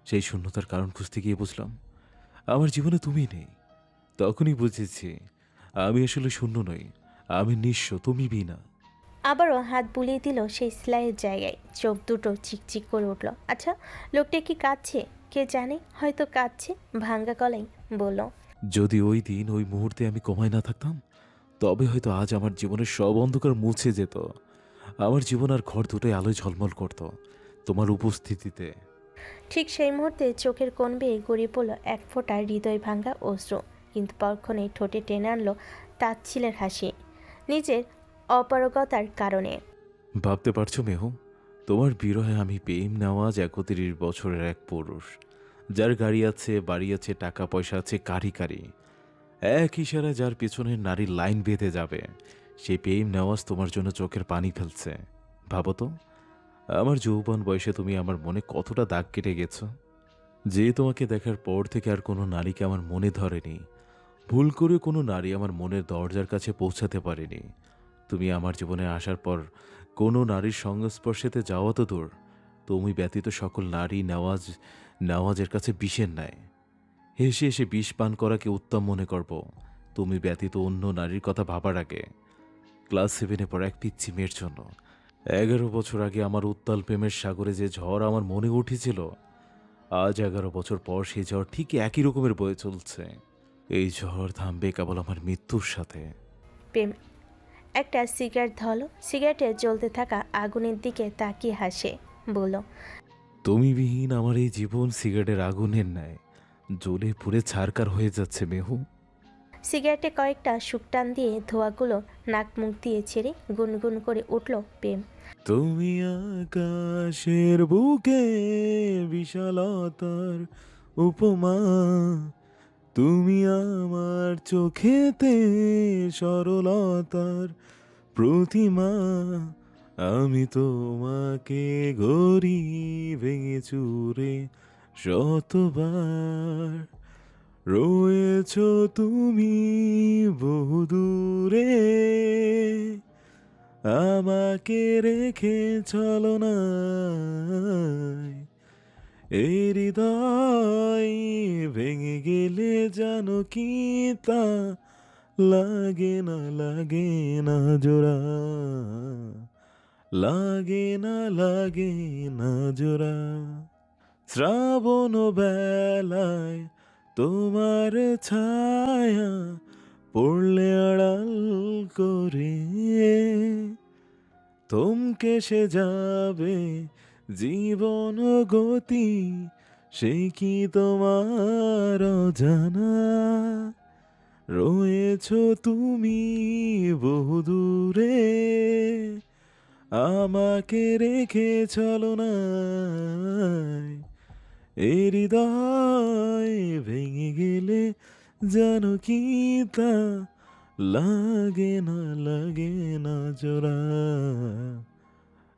সেই শূন্যতার কারণ খুঁজতে গিয়ে বুঝলাম আমার জীবনে তুমি নেই। তখনই বুঝেছি আমি আসলে শূন্য নই, আমি নিঃস্ব, তুমি বিনা। আবারও হাত বুলিয়ে দিল সেই সেলাইয়ের জায়গায়। চোখ দুটো চিকচিক করে উঠল। আচ্ছা, লোকটা কি কাঁদছে? কে জানে, হয়তো কাঁদছে। ভাঙ্গা গলায় বলল, যদি ওই দিন ওই মুহূর্তে আমি কমায় না থাকতাম, তবে হয়তো আজ আমার জীবনের সব অন্ধকার মুছে যেত। আমার জীবন আর ঘর দুটোই আলোয় ঝলমল করত তোমার উপস্থিতিতে। ঠিক সেই মুহূর্তে চোখের কোণ বেয়ে গড়িয়ে পড়ল এক ফোঁটা হৃদয় ভাঙ্গা অশ্রু। কিন্তু পরক্ষণেই ঠোঁটে টেনে আনলো তাচ্ছিলের হাসি, নিজের অপারগতার কারণে। ভাবতে পারছো মেহু, তোমার বিরহে আমি প্রেম নেওয়াজ 31 বছরের এক পুরুষ, যার গাড়ি আছে, বাড়ি আছে, টাকা পয়সা আছে কারি কারি। এক ইশারায় যার পেছনের নারীর লাইন বেঁধে যাবে, সেই প্রেম নেওয়াজ তোমার জন্য চোখের পানি ফেলছে। ভাবো তো, আমার যৌবন বয়সে তুমি আমার মনে কতটা দাগ কেটে গেছো। যে তোমাকে দেখার পর থেকে আর কোনো নারীকে আমার মনে ধরেনি। ভুল করে কোনো নারী আমার মনের দরজার কাছে পৌঁছাতে পারেনি। তুমি আমার জীবনে আসার পর কোনো নারীর সংস্পর্শেতে যাওয়া তো দূর, তুমি ব্যতীত সকল নারী নেওয়াজের কাছে বিষের ন্যায়। হেসে হেসে বিষ পান করাকে উত্তম মনে করব তুমি ব্যতীত অন্য নারীর কথা ভাবার আগে। ক্লাস 7-এ পড়া এক পিচ্ছি মেয়ের জন্য 11 বছর আগে আমার উত্তাল প্রেমের সাগরে যে ঝড় আমার মনে উঠেছিল, আজ 11 বছর পর সেই ঝড় ঠিক একই রকমের বয়ে চলছে। এই ঝড় থামবে কেবল আমার মৃত্যুর সাথে। প্রেম একটা সিগারেট ধরল, সিগারেটে জ্বলতে থাকা আগুনের দিকে তাকিয়ে হাসে, বলল, তুমি বিহীন আমার এই জীবন সিগারেটের আগুনের ন্যায় জ্বলে পুড়ে ছারকার হয়ে যাচ্ছে মেহু। সিগারেটে কয়েকটা শুকটান দিয়ে ধোঁয়াগুলো নাক মুখ দিয়ে ছেড়ে গুনগুন করে উঠল প্রেম। তুমি আকাশের বুকে বিশালতার উপমা, তুমি আমার চোখেতে সরলতার প্রতিমা। আমি তোমাকে গড়ি ভেঙে চুরে শতবার, রয়েছ তুমি বহুদূরে, আমাকে রেখে চলো না। এই হৃদয় ভেঙে গেলে জানো কি তা লাগে না, লাগে না জোড়া, লাগে না, লাগে না জোড়া। শ্রাবণ বেলায় তোমার ছায়া পড়লে আড়াল করে, থমকে সে যাবে জীবন গতি, সে কি তোমার জানা। রয়েছ তুমি বহুদূরে, আমাকে রেখে চলো না। এই হৃদয় ভেঙে গেলে জানো কি তা লাগে না, লাগে না জোড়া,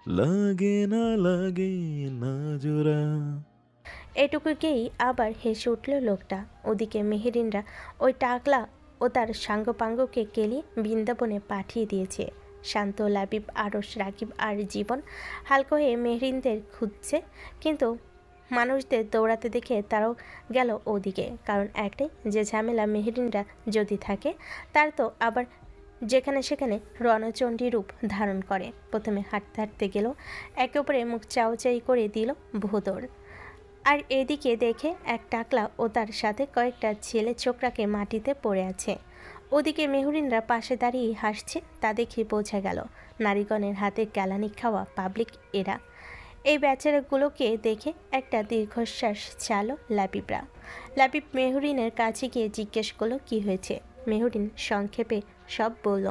লাগে না, লাগে না জোড়া। এটুকুকেই আবার হেসে উঠল লোকটা। ওদিকে মেহেরিনরা ওই টাকলা ও তার সাঙ্গপাঙ্গকে কেলিয়ে বৃন্দাবনে পাঠিয়ে দিয়েছে। শান্ত, লাবিব, আরশ, রাকিব আর জীবন হালকা হয়ে মেহরিনদের খুঁজছে, কিন্তু মানুষদের দৌড়াতে দেখে তারাও গেল ওদিকে। কারণ একটাই, যে ঝামেলা মেহরিনরা যদি থাকে তার তো আবার যেখানে সেখানে রণচণ্ডী রূপ ধারণ করে। প্রথমে হাঁটতে হাঁটতে গেল, একে অপরে মুখ চাউচাই করে দিল ভোদর। আর এদিকে দেখে এক টাকলা ও তার সাথে কয়েকটা ছেলে ছোকরাকে মাটিতে পড়ে আছে। ওদিকে মেহরিনরা পাশে দাঁড়িয়ে হাসছে। তা দেখে বোঝা গেল নারীগণের হাতে কেলানি খাওয়া পাবলিক এরা। এই বেচারাগুলোকে দেখে একটা দীর্ঘশ্বাস ছাড়ল লাবিবরা। লাবিব মেহরিনের কাছে গিয়ে জিজ্ঞেস করলো কি হয়েছে। মেহরিন সংক্ষেপে সব বলল।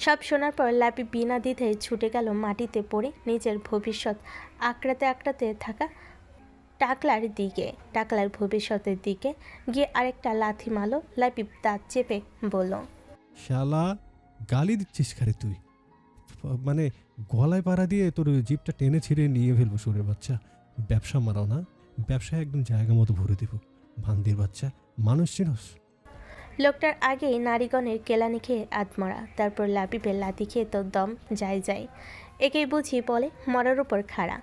সব শোনার পর লাবিব বিনা দ্বিধায় ছুটে গেল মাটিতে পড়ে নিজের ভবিষ্যৎ আঁকড়াতে আঁকড়াতে থাকা টাকলার দিকে। টাকলার ভবিষ্যতের দিকে গিয়ে আরেকটা লাথি মারল। লাবিব দাঁত চেপে বলল, শালা গালি দিচ্ছিস খারে তুই? মানে গলায় পাড়া দিয়ে তোর জিপটা টেনে ছিঁড়ে নিয়ে ফেলবো সুরের বাচ্চা। ব্যবসা মারাও না, ব্যবসায় একদম জায়গা মতো ভরে দেবো। ভান্দির বাচ্চা, মানুষ চিনস? লোকটার আগেই নারীগণের কেলানি খেয়ে আধমরা, তারপর লাবিবের লাথি খেয়ে তো দম যায়। একেই বুঝি বলে মরার উপর খাড়া।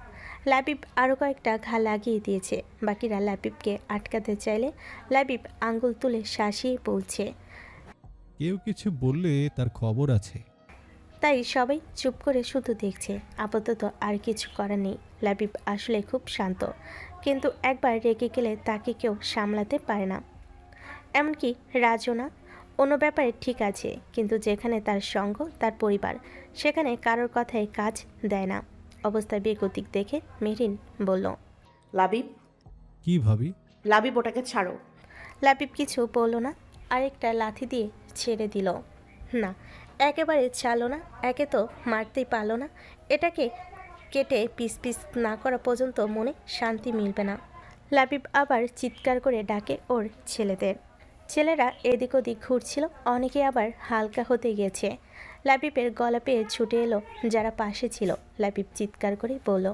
লাবিব আরও কয়েকটা ঘা লাগিয়ে দিয়েছে। বাকিরা লাবিবকে আটকাতে চাইলে লাবিব আঙ্গুল তুলে শাসিয়ে বলছে। কেউ কিছু বললে তার খবর আছে। তাই সবাই চুপ করে শুধু দেখছে। আপাতত আর কিছু করার নেই। লাবিব আসলে খুব শান্ত, কিন্তু একবার রেগে গেলে তাকে কেউ সামলাতে পারে না। এমনকি রাজও না। অন্য ব্যাপারে ঠিক আছে, কিন্তু যেখানে তার সঙ্গ, তার পরিবার, সেখানে কারোর কথায় কাজ দেয় না। অবস্থা বেগতিক দেখে মেহরিন বলল, লাবিব, কি ভাবি? লাবিব ওটাকে ছাড়ো। লাবিব কিছু বলল না, আরেকটা লাথি দিয়ে ছেড়ে দিল। না, একেবারে ছাড়লো না। একে তো মারতেই পারলো না, এটাকে কেটে পিস পিস না করা পর্যন্ত মনে শান্তি মিলবে না। লাবিব আবার চিৎকার করে ডাকে ওর ছেলেদের। ছেলেরা এদিক ওদিক ঘুরছিল, অনেকে আবার হালকা হতে গেছে। লাবিবের গলা পেয়ে ছুটে এলো যারা পাশে ছিল। লাবিব চিৎকার করে বলল,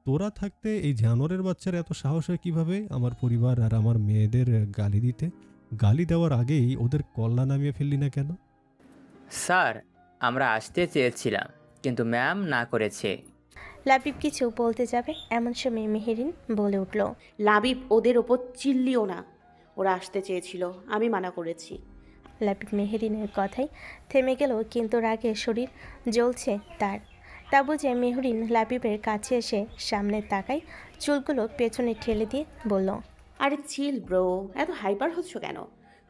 তোরা থাকতে এই জানোয়ারের বাচ্চার এত সাহস হয় কিভাবে আমার পরিবার আর আমার মেয়েদের গালি দিতে? গালি দেওয়ার আগেই ওদের কল্লা নামিয়ে ফেললি না কেন? স্যার, আমরা আসতে চেয়েছিলাম, কিন্তু ম্যাম না করেছে। লাবিব কিছু বলতে যাবে, এমন সময় মেহেরিন বলে উঠল, লাবিব, ওদের ওপর চিল্লিও না। ওরা আসতে চেয়েছিল, আমি মানা করেছি। লাবিব মেহেরিনের কথাই থেমে গেল, কিন্তু রাগে শরীর জ্বলছে তার। তা বুঝে মেহরিন লাবিবের কাছে এসে সামনে তাকায়, চুলগুলো পেছনে ঠেলে দিয়ে বলল, আরে চিল ব্রো, এত হাইপার হচ্ছ কেন?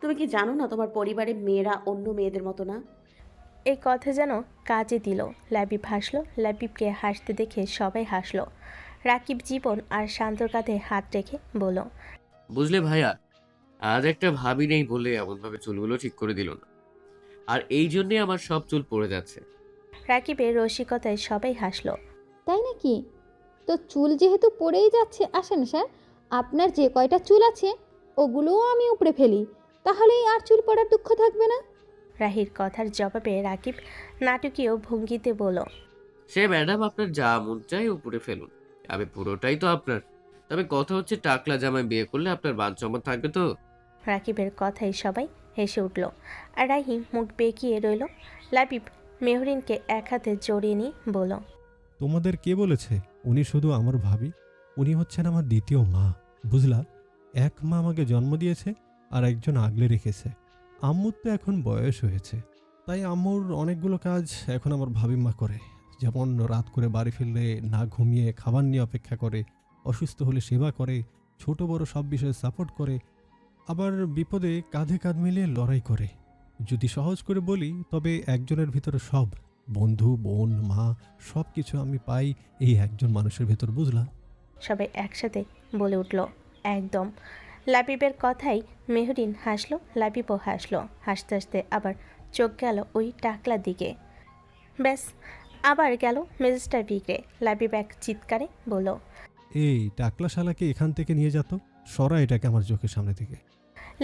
তুমি কি জানো না তোমার পরিবারের মেয়েরা অন্য মেয়েদের মতো না? এই কথা যেন কাজে দিল। লাবিব হাসলো। লাবিবকে হাসতে দেখে সবাই হাসলো। রাকিব জীবন আর শান্তর কাঁধে হাত রেখে বলল, বুঝলে ভাইয়া, আজ একটা ভাবি নেই বলে এমনভাবে চুলগুলো ঠিক করে দিল না, আর এই জন্যে আমার সব চুল পড়ে যাচ্ছে। রাকিবের রসিকতায় সবাই হাসলো। তাই নাকি? তো চুল যেহেতু পড়েই যাচ্ছে, আসেন স্যার, আপনার যে কয়টা চুল আছে ওগুলোও আমি উপড়ে ফেলি, তাহলেই আর চুল পড়ার দুঃখ থাকবে না। রাহির কথার জবাবে রাকিব নাটকীয় ভঙ্গিতে বলল, সে ম্যাডাম, আপনার যা মন চাই উপরে ফেলুন, আমি পুরোটাই তো আপনার। তবে কথা হচ্ছে, টাকলা জামাই বিয়ে করলে আপনার মান সম্মান থাকবে তো? রাকিবের কথাই সবাই হেসে উঠল, আর রাহি মুখ বেঁকিয়ে রইল। লাবিব মেহরিনকে এক হাতে জড়িয়ে নিয়ে বলল, তোমাদের কে বলেছে উনি শুধু আমার ভাবি? উনি হচ্ছেন আমার দ্বিতীয় মা, বুঝলা? এক মা আমাকে জন্ম দিয়েছে আর একজন আগলে রেখেছে। আম্মুর তো এখন বয়স হয়েছে, তাই আম্মুর অনেকগুলো কাজ এখন আমার ভাবি মা করে। যেমন রাত করে বাড়ি ফিরলে না ঘুমিয়ে খাবার নিয়ে অপেক্ষা করে, অসুস্থ হলে সেবা করে, ছোট বড় সব বিষয়ে সাপোর্ট করে, আবার বিপদে কাঁধে কাঁধ মিলিয়ে লড়াই করে। যদি সহজ করে বলি, তবে একজনের ভিতরে সব, বন্ধু, বোন, মা, সব কিছু আমি পাই এই একজন মানুষের ভেতর, বুঝলা? সবাই একসাথে বলে উঠল, একদম। লাবিবের কথাই মেহরিন হাসলো, লাবিবও হাসলো। হাসতে হাসতে আবার চোখ গেল ওই টাকলার দিকে। ব্যাস, আবার গেল মেজাজটা বিগড়ে। লাবিব এক চিৎকারে বলল, এই টাকলা শালাকে এখান থেকে নিয়ে যেত, সরা এটাকে আমার চোখের সামনে থেকে।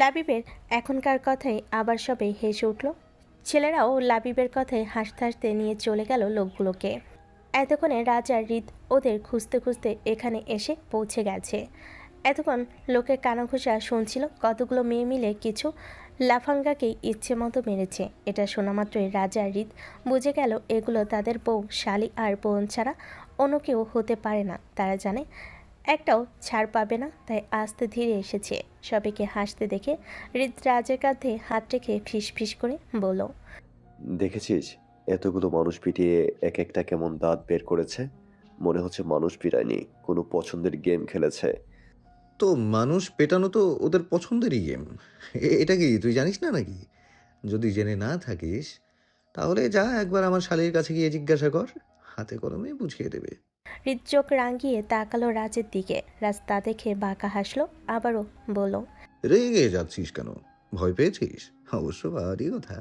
লাবিবের এখনকার কথাই আবার সবাই হেসে উঠল। ছেলেরাও লাবিবের কথায় হাসতে হাসতে নিয়ে চলে গেল লোকগুলোকে। এতক্ষণে রাজার হৃদ ওদের খুঁজতে খুঁজতে এখানে এসে পৌঁছে গেছে। এতক্ষণ লোকের কানাঘুষা শুনছিল, কতগুলো মেয়ে মিলে কিছু লাফাঙ্গাকেই ইচ্ছে মতো মেরেছে। এটা শোনা মাত্রই রাজার হৃদ বুঝে গেল এগুলো তাদের বউ, শালি আর বোন ছাড়া অন্য কেউ হতে পারে না। তারা জানে একটাও ছাড় পাবে না, তাই আস্তে ধীরে এসেছে। সবাইকে হাসতে দেখে হৃদ রাজের কাঁধে হাত রেখে ফিস ফিস করে বলল, দেখেছিস এতগুলো মানুষ পিটিয়ে এক একটা কেমন দাঁত বের করেছে? মনে হচ্ছে মানুষ পিটায়নি, কোনো পছন্দের গেম খেলেছে। তো মানুষ পেটানো তো ওদের পছন্দেরই গেম। এটা কি তুই জানিস না নাকি? যদি জেনে না থাকিস তাহলে যা একবার আমার শালীর কাছে গিয়ে জিজ্ঞাসা কর, হাতে কলমে বুঝিয়ে দেবে। হৃদ চোখ রাঙিয়ে তাকালো রাজের দিকে। রাজ তা দেখে বাঁকা হাসলো, আবারও বলল, রেগে যাচ্ছিস কেন? ভয় পেয়েছিস? অবশ্য বাড়ি কথা,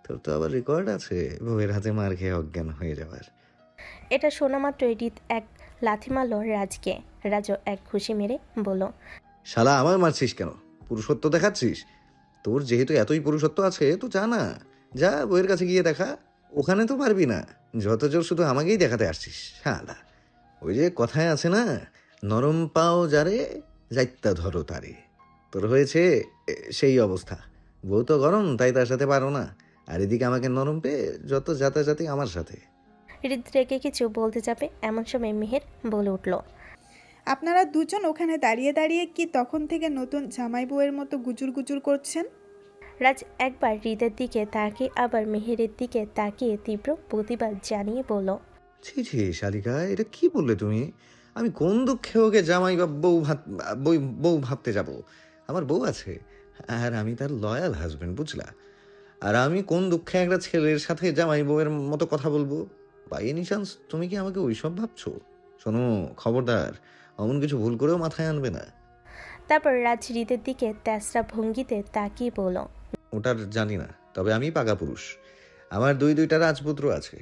তোর তো আবার রেকর্ড আছে বউয়ের হাতে মার খেয়ে অজ্ঞান হয়ে যাওয়ার। এটা শোনা মাত্রই হৃদ এক লাথি মারল রাজকে। রাজও এক ঘুষি মেরে বলল, শালা আমার মারছিস কেন? পুরুষত্ব দেখাচ্ছিস? তোর যেহেতু এতই পুরুষত্ব আছে তো যা না, যা বউয়ের কাছে গিয়ে দেখা। ওখানে তো পারবি না, যত জোর শুধু আমাকেই দেখাতে আসছিস শালা। ওই যে কথায় আছে না, নরম পাও যারে যাইত্যা ধরো তারে। তোর হয়েছে সেই অবস্থা। বউ তো গরম, তাই তার সাথে পারো না, আর এদিকে আমাকে নরম পেয়ে যত যাতাযাতি আমার সাথে। হৃদ রেগে কিছু বলতে যাবে এমন সময় মেহের বলে উঠল, আপনারা দুজন ওখানে দাঁড়িয়ে দাঁড়িয়ে কি তখন থেকে নতুন জামাই বউয়ের মতো গুজুর গুজুর করছেন? রাজ একবার হৃদের দিকে তাকিয়ে আবার মেহেরের দিকে তাকিয়ে তীব্র প্রতিবাদ জানিয়ে বলল, ছি ছি শালিকা, এটা কি বললে তুমি? আমি কোন দুঃখে ওকে জামাই বা বউ ভাবতে যাব? আমার বউ আছে, আর আমি তার লয়াল হাজবেন্ড, বুঝলা? আর আমি কোন দুঃখে একটা ছেলের সাথে জামাই বউয়ের মতো কথা বলবো? বাই এনি চান্স তুমি কি আমাকে ওইসব ভাবছো? শোনো, খবরদার অমন কিছু ভুল করেও মাথায় আনবে না। তারপর রাজ হৃদের দিকে তেসরা ভঙ্গিতে তাকিয়ে বলল, ওটার জানি না, তবে আমি পাকা পুরুষ। আমার দুইটা রাজপুত্র আছে।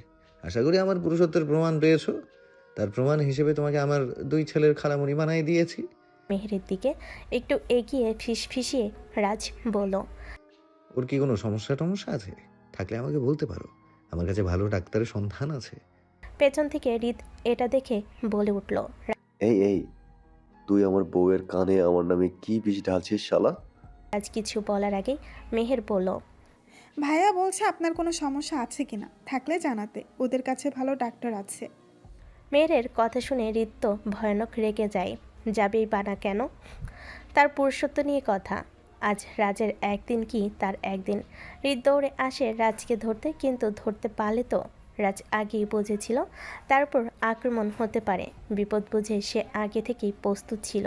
আশা করি আমার পুরুষত্বের প্রমাণ পেয়েছো। তার প্রমাণ হিসেবে তোমাকে আমার 2 ছেলের খালামণি বানাই দিয়েছি। মেহেরের দিকে একটু এগিয়ে ফিসফিসিয়ে রাজ বলল, ওর কি কোনো সমস্যা আছে? থাকলে আমাকে বলতে পারো, আমার কাছে ভালো ডাক্তারের সন্ধান আছে। পেছন থেকে হৃদ এটা দেখে বলে উঠল, এই এই, তুই আমার বউয়ের কানে আমার নামে কি বিষ ঢালছিস শালা? রাজ কিছু বলার আগেই মেহের বলল, ভাইয়া বলছে আপনার কোনো সমস্যা আছে কিনা, থাকলে জানাতে, ওদের কাছে ভালো ডাক্তার আছে। মেহেরের কথা শুনে হৃদ তো ভয়ানক রেগে যায়। যাবেই বা না কেন? তার পুরুষত্ব নিয়ে কথা। আজ রাজের একদিন কি তার একদিন। হৃদ দৌড়ে আসে রাজকে ধরতে, কিন্তু ধরতে পারলে তো। রাজ আগেই বুঝেছিল তারপর আক্রমণ হতে পারে। বিপদ বুঝে সে আগে থেকেই প্রস্তুত ছিল।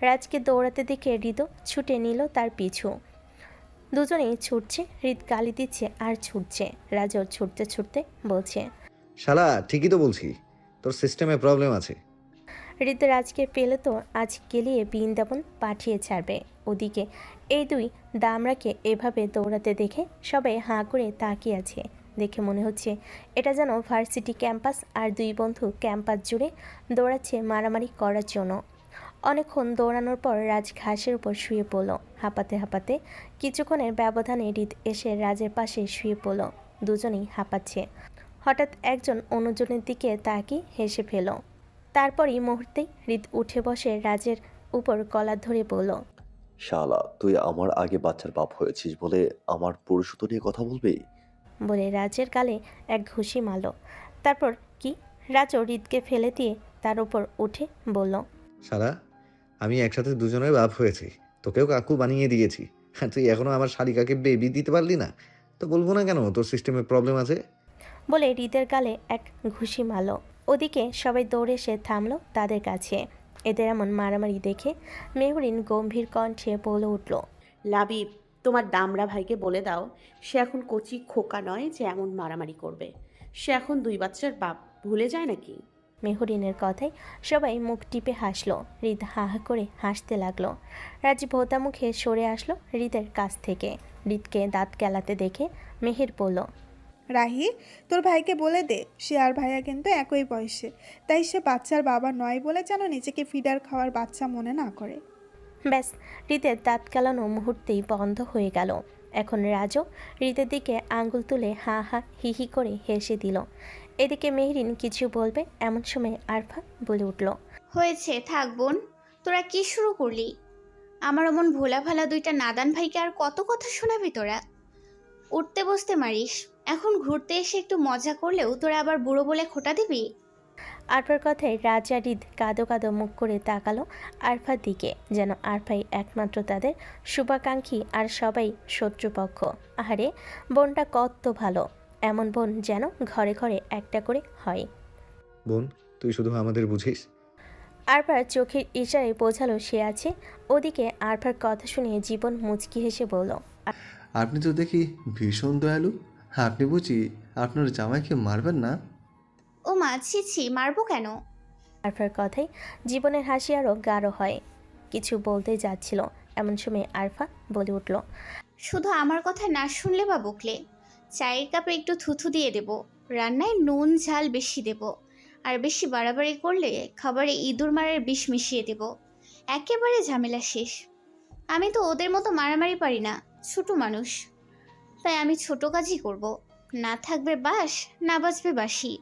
রাজকে দৌড়াতে দেখে হৃদও ছুটে নিল তার পিছু। দুজনেই ছুটছে, হৃদ গালি দিচ্ছে আর ছুটছে। রাজও ছুটতে ছুটতে বলছে, শালা ঠিকই তো বলছি, তোর সিস্টেমে প্রবলেম আছে। হৃদ রাজকে পেলে তো আজ গেলিয়ে বৃন্দাবন পাঠিয়ে ছাড়বে। ওদিকে এই দুই দামরাকে এভাবে দৌড়াতে দেখে সবাই হাঁ করে তাকিয়ে আছে। দেখে মনে হচ্ছে এটা যেন ভার্সিটি ক্যাম্পাস, আর দুই বন্ধু ক্যাম্পাস জুড়ে দৌড়াচ্ছে মারামারি করার জন্য। অনেকক্ষণ দৌড়ানোর পর রাজ ঘাসের উপর শুয়ে পড়ল হাঁপাতে হাঁপাতে। কিছুক্ষণের ব্যবধানে হৃদ এসে রাজের পাশে শুয়ে পড়ল। দুজনেই হাঁপাচ্ছে। হঠাৎ একজন অন্যজনের দিকে তাকিয়ে হেসে ফেল। তারপরই মুহূর্তেই হৃদ উঠে বসে রাজের উপর কলার ধরে বলল, শালা, তুই আমার আগে বাচ্চার বাপ হয়েছিস বলে আমার পুরুষত্ব নিয়ে কথা বলবি? বলে রাজের গালে এক ঘুষি মারল। তারপর কি রাজও হৃদকে ফেলে দিয়ে তার উপর উঠে বলল, শালা, আমি একসাথে দুজনের বাপ হয়েছি, তোকেও কাকু বানিয়ে দিয়েছি, হ্যাঁ তুই এখনো আমার শালিকাকে বেবি দিতে পারলি না? তো বলবো না কেন তোর সিস্টেমে প্রবলেম আছে? বলে হৃদের গালে এক ঘুষি মারল। ওদিকে সবাই দৌড়ে এসে থামলো তাদের কাছে। এদের এমন মারামারি দেখে মেহরিন গম্ভীর কণ্ঠে বলে উঠল, লাবিব, তোমার দামরা ভাইকে বলে দাও সে এখন কচি খোকা নয় যে এমন মারামারি করবে। সে এখন 2 বাচ্চার বাপ, ভুলে যায় নাকি? মেহরিনের কথায় সবাই মুখ টিপে হাসলো। হৃদ হা হা করে হাসতে লাগলো। রাজ ভোতা মুখে সরে আসলো হৃদের কাছ থেকে। হৃদকে দাঁত কেলাতে দেখে মেহের বলল, রাহি, তোর ভাইকে বলে দে সে আর ভাইয়া কিন্তু একই বয়সে, তাই সে বাচ্চার বাবা নয় বলে যেন নিজেকে ফিডার খাওয়ার বাচ্চা মনে না করে। ব্যাস, হৃদের দাঁত কেলানো মুহূর্তেই বন্ধ হয়ে গেল। এখন রাজও হৃদের দিকে আঙ্গুল তুলে হা হা হি হি করে হেসে দিল। এদিকে মেহরিন কিছু বলবে এমন সময় আরফা বলে উঠল, হয়েছে, থাক বোন, তোরা কি শুরু করলি? আমার অমন ভোলা ভালা 2টা নাদান ভাইকে আর কত কথা শোনাবি তোরা? উঠতে বসতে মারিস, এখন ঘুরতে এসে একটু মজা করলেও তোরা আবার বুড়ো বলে খোটা দিবি? আরফার কথায় রাজা হৃদ কাঁদো কাঁদো মুখ করে তাকালো আরফার দিকে, যেন আরফাই একমাত্র তাদের শুভাকাঙ্ক্ষী আর সবাই শত্রুপক্ষ। আহারে, বোনটা কত ভালো। এমন বোন যেন ঘরে ঘরে একটা করে হয়। বোন, তুই শুধু আমাদের বুঝিস। আরফার চোখের ইশারায় বোঝালো সে আছে। ওদিকে আরফার কথা শুনে জীবন মুচকি হেসে বলল, আপনি তো দেখি ভীষণ দয়ালু। আপনি বুঝি আপনার জামাইকে মারবেন না? ও মা, ছি ছি, মারবো কেন? আরফার কথায় জীবনের হাসি আরও গাঢ় হয়। কিছু বলতে যাচ্ছিল, এমন সময় আরফা বলে উঠল, শুধু আমার কথা না শুনলে বা বকলে চায়ের কাপে একটু থুথু দিয়ে দেব, রান্নায় নুন ঝাল বেশি দেব, আর বেশি বাড়াবাড়ি করলে খাবারে ইঁদুর মারার বিষ মিশিয়ে দেব। একেবারে ঝামেলা শেষ। আমি তো ওদের মতো মারামারি পারি না, ছোট মানুষ, তাই আমি ছোট কাজই করব। না থাকবে বাঁশ, না বাজবে বাঁশি।